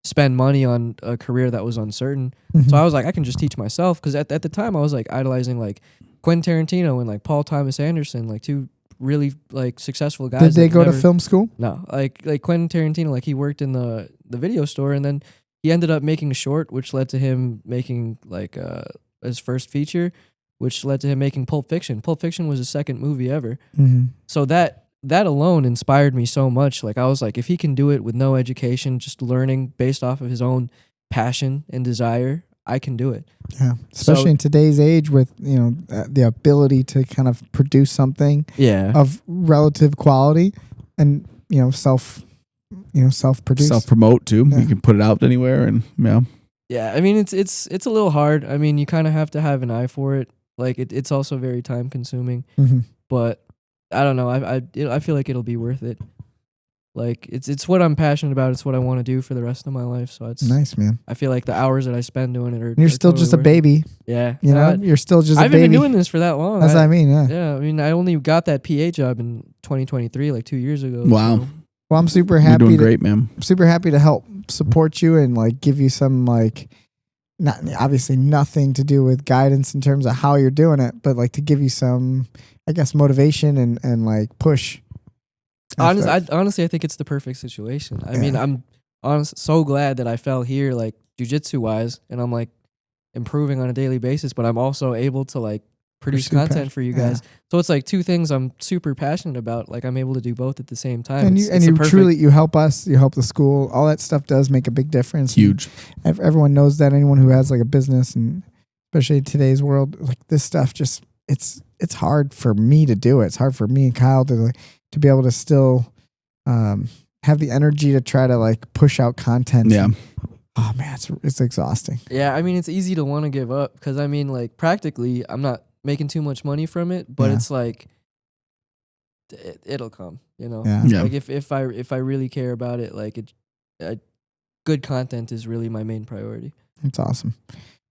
spend money on a career that was uncertain. Mm-hmm. So I was like, I can just teach myself, because at the time I was like idolizing like Quentin Tarantino and like Paul Thomas Anderson, like two really like successful guys. Did they go to film school? No, like Quentin Tarantino, like he worked in the video store, and then he ended up making a short, which led to him making like his first feature, which led to him making Pulp Fiction. Pulp Fiction was his second movie ever. Mm-hmm. So that alone inspired me so much. Like I was like, if he can do it with no education, just learning based off of his own passion and desire, I can do it. Yeah, especially in today's age with the ability to kind of produce something of relative quality and self-produce, self-promote too. Yeah. You can put it out anywhere, and yeah. I mean, it's a little hard. I mean, you kind of have to have an eye for it. Like it's also very time consuming, but I don't know. I feel like it'll be worth it. Like it's what I'm passionate about. It's what I want to do for the rest of my life. So it's nice, man. I feel like the hours that I spend doing it are. You're still totally just a worth baby. It. Yeah, you're still just. I haven't been doing this for that long. That's what I mean. Yeah. Yeah, I mean, I only got that PA job in 2023, like 2 years ago. Wow. So. Well, I'm super happy. You're doing great, man. I'm super happy to help support you and like give you some like, not obviously nothing to do with guidance in terms of how you're doing it, but like to give you some, I guess, motivation and like push. Honestly, I think it's the perfect situation. I mean, I'm honestly so glad that I fell here, like jiu-jitsu wise, and I'm like improving on a daily basis, but I'm also able to like produce Pursue content passion. for you Yeah. guys. So it's like two things I'm super passionate about. Like I'm able to do both at the same time. And It's you the perfect- truly, you help us, you help the school. All that stuff does make a big difference. Huge. And everyone knows that. Anyone who has like a business, and especially today's world, like this stuff, just it's hard for me to do it. It's hard for me and Kyle to be able to still have the energy to try to like push out content. Yeah. Oh man, it's exhausting. Yeah, I mean, it's easy to want to give up because I mean, like practically, I'm not making too much money from it, but Yeah. it's like it'll come, you know. Yeah. Yeah. Like if I really care about it, like good content is really my main priority. It's awesome.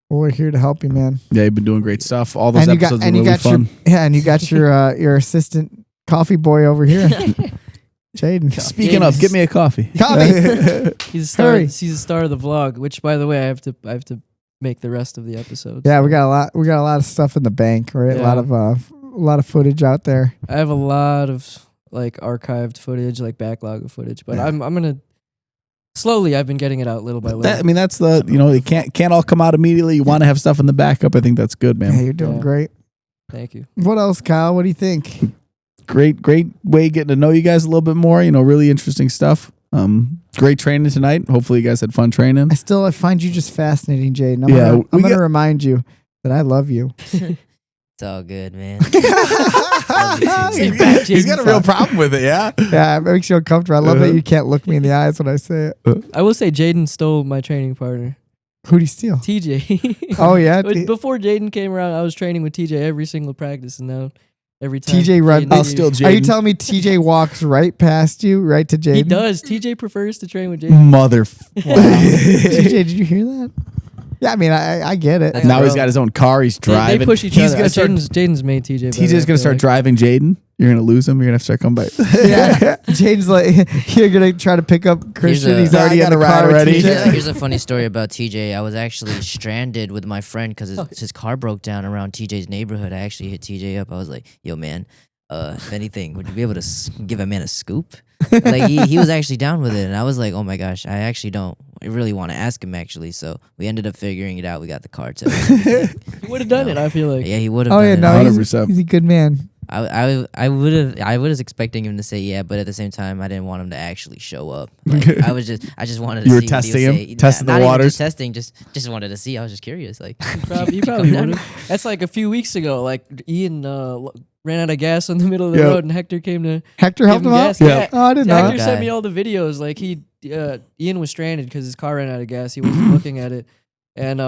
Well, we're here to help you, man. Yeah, you've been doing great stuff. All those And you episodes got, and are you really got fun. and you got your assistant coffee boy over here, Jaden. Speaking of, get me a coffee. Coffee. He's a star. Hurry. He's a star of the vlog. Which, by the way, I have to make the rest of the episodes. Yeah, we got a lot of stuff in the bank, right? Yeah. A lot of footage out there. I have a lot of like archived footage, like backlog of footage. But Yeah. I'm gonna slowly. I've been getting it out little by little. That's the, it can't all come out immediately. You want to have stuff in the backup. I think that's good, man. Yeah, you're doing Yeah. great. Thank you. What else, Kyle? What do you think? Great way getting to know you guys a little bit more. Really interesting stuff. Great training tonight. Hopefully you guys had fun training. I find you just fascinating, Jaden. Yeah, I'm we gonna got- remind you that I love you. It's all good, man. He's got a real problem with it, yeah? Yeah, it makes you uncomfortable. I love that you can't look me in the eyes when I say it. I will say Jaden stole my training partner, Who'd he steal? TJ. Oh yeah, But before Jaden came around, I was training with TJ every single practice, and now every time TJ run- Jaden- I'll steal Jaden. Are you telling me TJ walks right past you, right to Jaden? He does. TJ prefers to train with Jaden. Mother. TJ, did you hear that? Yeah, I mean, I get it. That's Now he's bro. got his own car. He's They driving. push each He's other. gonna start. Jaden's made TJ. better, TJ's I gonna feel start like. driving Jaden. You're gonna lose him. You're gonna have to start coming back. Yeah, Jaden's like, you're gonna try to pick up Christian. a- He's I already in gotta the ride car with already. TJ. Here's a funny story about TJ. I was actually stranded with my friend because his car broke down around TJ's neighborhood. I actually hit TJ up. I was like, "Yo, man, if anything, would you be able to give a man a scoop?" Like he was actually down with it, and I was like, "Oh my gosh, I actually don't. I really want to ask him actually." So we ended up figuring it out. We got the car too. He would have done it. I feel like. Yeah, he would have. Oh done yeah, it. no, 100%. he's a good man. I was expecting him to say yeah, but at the same time, I didn't want him to actually show up. Like, I just wanted to You were see what he would testing him? say. Testing the Not even waters? just testing, just wanted to see. I was just curious. Like, He probably would have. That's like a few weeks ago. Like Ian ran out of gas in the middle of the Yep. road, and Hector came to Hector give helped him out. gas. Yeah. Oh, I didn't know. Hector that. sent guy. me all the videos. Like Ian was stranded because his car ran out of gas. He wasn't looking at it, and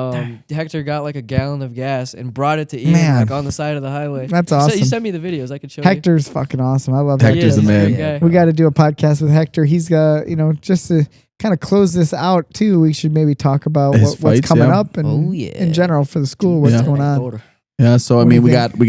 Hector got like a gallon of gas and brought it to Ian Man. like on the side of the highway. That's He awesome. sent me the videos. I could show Hector's fucking awesome. I love you. Hector's Hector. the He's a man. great guy. We got to do a podcast with Hector. He's got, just to kind of close this out too. We should maybe talk about His what's fights, coming yeah. up and Oh, yeah. in general for the school. What's Yeah. going on? Yeah. So I What do mean, you we think?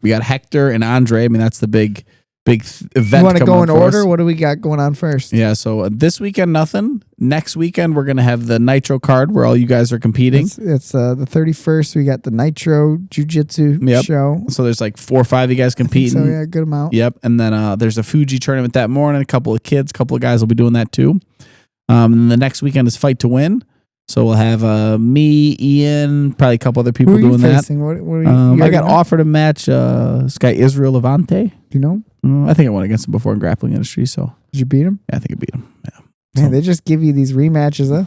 got Hector and Andre. I mean, that's the big event. You want to coming go up in for us. order? What do we got going on first? Yeah. So this weekend, nothing. Next weekend, we're gonna have the Nitro card where all you guys are competing. It's the 31st. We got the Nitro Jiu-Jitsu Yep. show. So there's like 4 or 5 of you guys I think competing. So yeah, good amount. Yep. And then there's a Fuji tournament that morning. A couple of kids, a couple of guys will be doing that too. And the next weekend is Fight to Win. So we'll have me, Ian, probably a couple other people Who are you doing that. facing? What are you, I you got know? offered a match. This guy Israel Levante. Do you know? I think I went against him before in grappling industry. So Did you beat him? yeah, I think I beat him. Yeah. Man, they just give you these rematches, huh?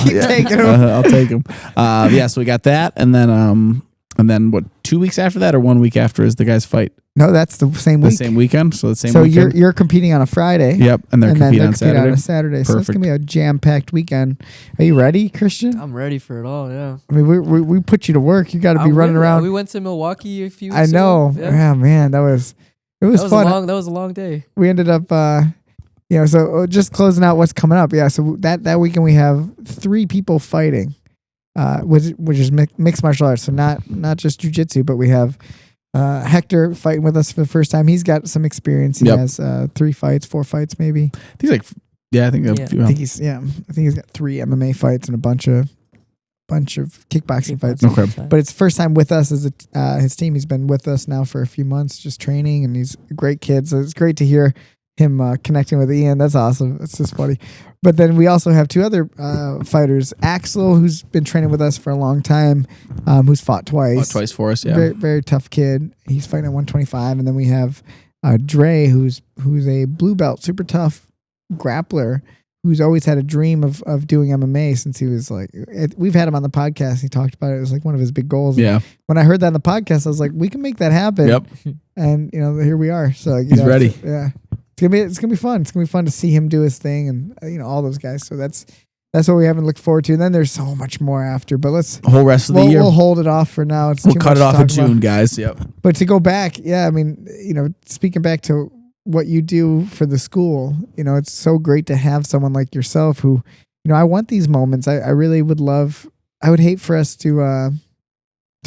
Keep taking 'em. I'll take him. Yeah, so we got that, and then what? 2 weeks after that, or 1 week after is the guy's fight. No, that's the same The week. same weekend. So the same. So weekend. you're competing on a Friday. Yep, and they're and then competing they're on competing Saturday. on a Saturday. So it's Perfect. gonna be a jam-packed weekend. Are you ready, Christian? I'm ready for it all. Yeah. I mean, we put you to work. You got to be running around. We went to Milwaukee a few weeks I know. ago. Yeah. Yeah, man, that was That fun. was a long day. We ended up, so just closing out what's coming up. Yeah, so that weekend we have 3 people fighting, which is mixed martial arts. So not just jiu-jitsu, but we have Hector fighting with us for the first time. He's got some experience. He Yep. has 3 fights, 4 fights maybe. He's like, yeah, I think. Yeah. I think he's got 3 MMA fights and a bunch of kickboxing fights. Okay. But it's first time with us as his team. He's been with us now for a few months, just training, and he's a great kid. So it's great to hear him connecting with Ian. That's awesome. It's just funny. But then we also have 2 other fighters. Axel, who's been training with us for a long time, who's fought twice. Fought twice for us, yeah. Very, very tough kid. He's fighting at 125. And then we have Dre, who's a blue belt, super tough grappler, who's always had a dream of doing MMA since he was like, we've had him on the podcast. He talked about it. It was like one of his big goals. Yeah. And when I heard that on the podcast, I was like, we can make that happen. Yep. And here we are. So He's ready. Yeah. It's gonna be fun. It's gonna be fun to see him do his thing and all those guys. So that's what we haven't looked forward to. And then there's so much more after. But let's whole rest of the year. We'll hold it off for now. We'll cut it off in June, guys. Yep. But to go back, yeah, I mean, speaking back to what you do for the school, it's so great to have someone like yourself who, I want these moments. I really would love. I would hate for us to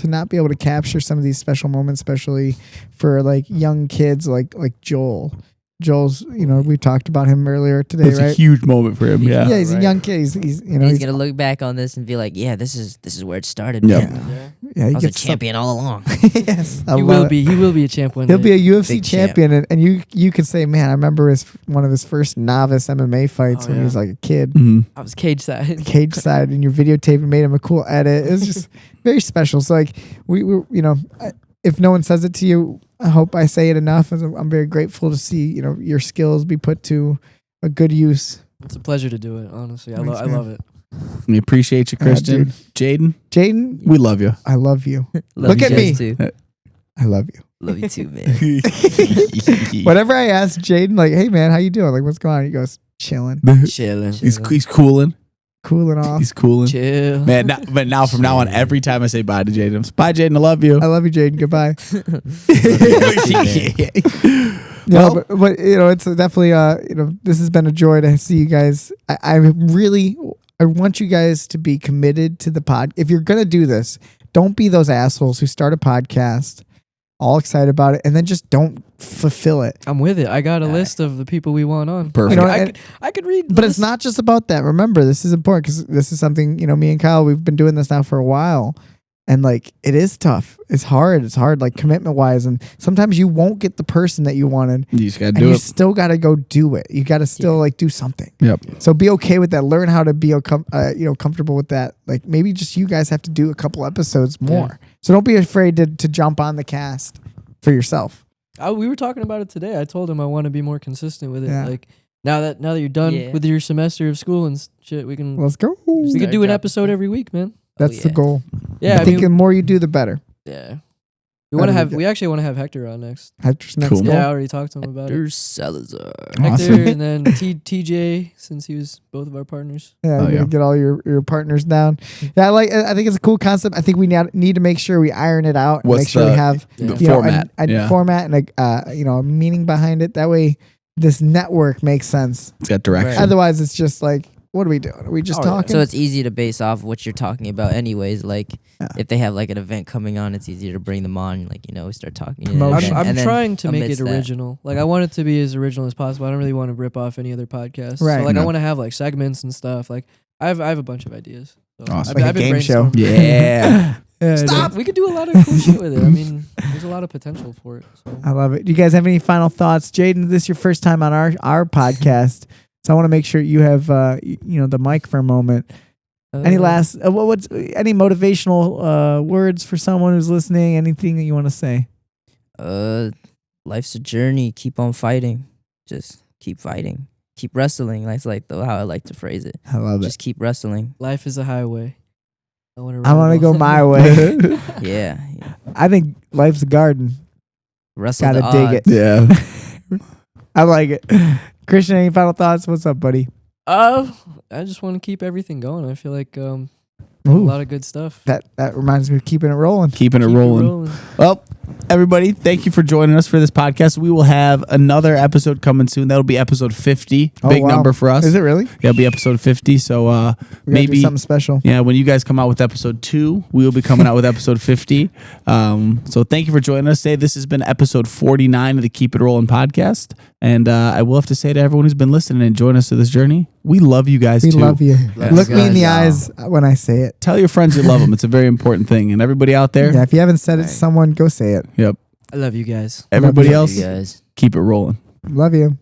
not be able to capture some of these special moments, especially for like young kids like Joel. Joel's, we talked about him earlier today, It's right? a huge moment for him. Yeah. Yeah, he's a young kid. He's He's gonna look back on this and be like, "Yeah, this is where it started." Yep. Man. yeah, I he was a gets champion all along. yes, I He love will it. be. He will be a champ one He'll day. be a UFC Big champ. champion, and you could say, man, I remember one of his first novice MMA fights Oh, when he yeah. was like a kid, Mhm. I was cage side. cage side, and your videotape made him a cool edit. It was just very special. So like we if no one says it to you, I hope I say it enough. I'm very grateful to see your skills be put to a good use. It's a pleasure to do it. Honestly, I Thanks, man. love it. We appreciate you, Christian. Jaden, Jaden, we love you. I love you. Love Look you at guys me. Too. I love you. Love you too, man. Whenever I ask Jaden, like, hey man, how you doing? Like, what's going on? He goes, chilling, Chilling. He's cooling. cooling off. He's cooling. Chill. Man, but now from now on, every time I say bye to Jaden, I'm bye, Jaden. I love you. I love you, Jaden. Goodbye. Well- No, but it's definitely this has been a joy to see you guys. I want you guys to be committed to the pod. If you're gonna do this, don't be those assholes who start a podcast all excited about it and then just don't fulfill it. I'm with it. I got a list of the people we want on. Perfect. I could read. But it's not just about that. Remember, this is important because this is something, me and Kyle, we've been doing this now for a while. And like, it is tough. It's hard. It's hard, like commitment wise. And sometimes you won't get the person that you wanted. You just gotta And do you it. still got to go do it. You got to still like do something. Yep. So be okay with that. Learn how to be comfortable with that. Like maybe just you guys have to do a couple episodes more. So don't be afraid to jump on the cast for yourself. We were talking about it today. I told him I want to be more consistent with it. Yeah. Like now that you're done with your semester of school and shit, we can Let's go. we Start could do an dropping episode stuff. every week, man. That's the yeah. goal. Yeah, I I think mean, the more you do, the better. yeah. We want to That'd be have. We actually want to have Hector on next. Hector's next Cool. goal. Yeah, I already talked to him about it. Hector Salazar. Hector Awesome. and then TJ, since he was both of our partners. Yeah, Oh, you yeah. gotta get all your partners down. Yeah, I think it's a cool concept. I think we need to make sure we iron it out and What's make sure we the- have Yeah. The format. a format and a meaning behind it. That way, this network makes sense. It's got direction. Right. Otherwise, it's just like, what are we doing? Are we just Oh, yeah. talking? So it's easy to base off what you're talking about, anyways. Like, Yeah. if they have like an event coming on, it's easier to bring them on. Like, we start talking. Promotion. I'm and then trying to make amidst it that- original. Like I want it to be as original as possible. I don't really want to rip off any other podcasts. Right. So like I No. want to have like segments and stuff. Like I have a bunch of ideas. So Awesome. Like a I've been game show. brainstorming. Yeah. Yeah, Stop. We could do a lot of cool shit with it. I mean, there's a lot of potential for it. So. I love it. Do you guys have any final thoughts? Jaden, this is your first time on our podcast, so I want to make sure you have the mic for a moment. Any last what's any motivational words for someone who's listening? Anything that you want to say? Life's a journey. Keep on fighting. Just keep fighting. Keep wrestling. That's like how I like to phrase it. I love Just keep wrestling. Life is a highway. I want to go my way. Yeah. I think life's a garden. Wrestle Gotta the dig it. odds. Yeah. I like it. Christian, any final thoughts? What's up, buddy? I just want to keep everything going. I feel like a Ooh, lot of good stuff. that reminds me of keeping it rolling. Keeping it Keep rolling. Well, everybody, thank you for joining us for this podcast. We will have another episode coming soon. That'll be episode 50. Oh, Big wow. number for us. Is it really? It'll be episode 50. So We gotta maybe do something special. yeah, when you guys come out with episode 2, we will be coming out with episode 50. So thank you for joining us today. This has been episode 49 of the Keep It Rollin Podcast. And I will have to say to everyone who's been listening and joining us to this journey, we love you guys We too. love you. Love Look you me in the guys. eyes when I say it. Tell your friends you love them. It's a very important thing. And everybody out there, Yeah, if you haven't said it to someone, go say it. yep. I love you guys. Everybody you. else, You guys. keep it rolling. Love you.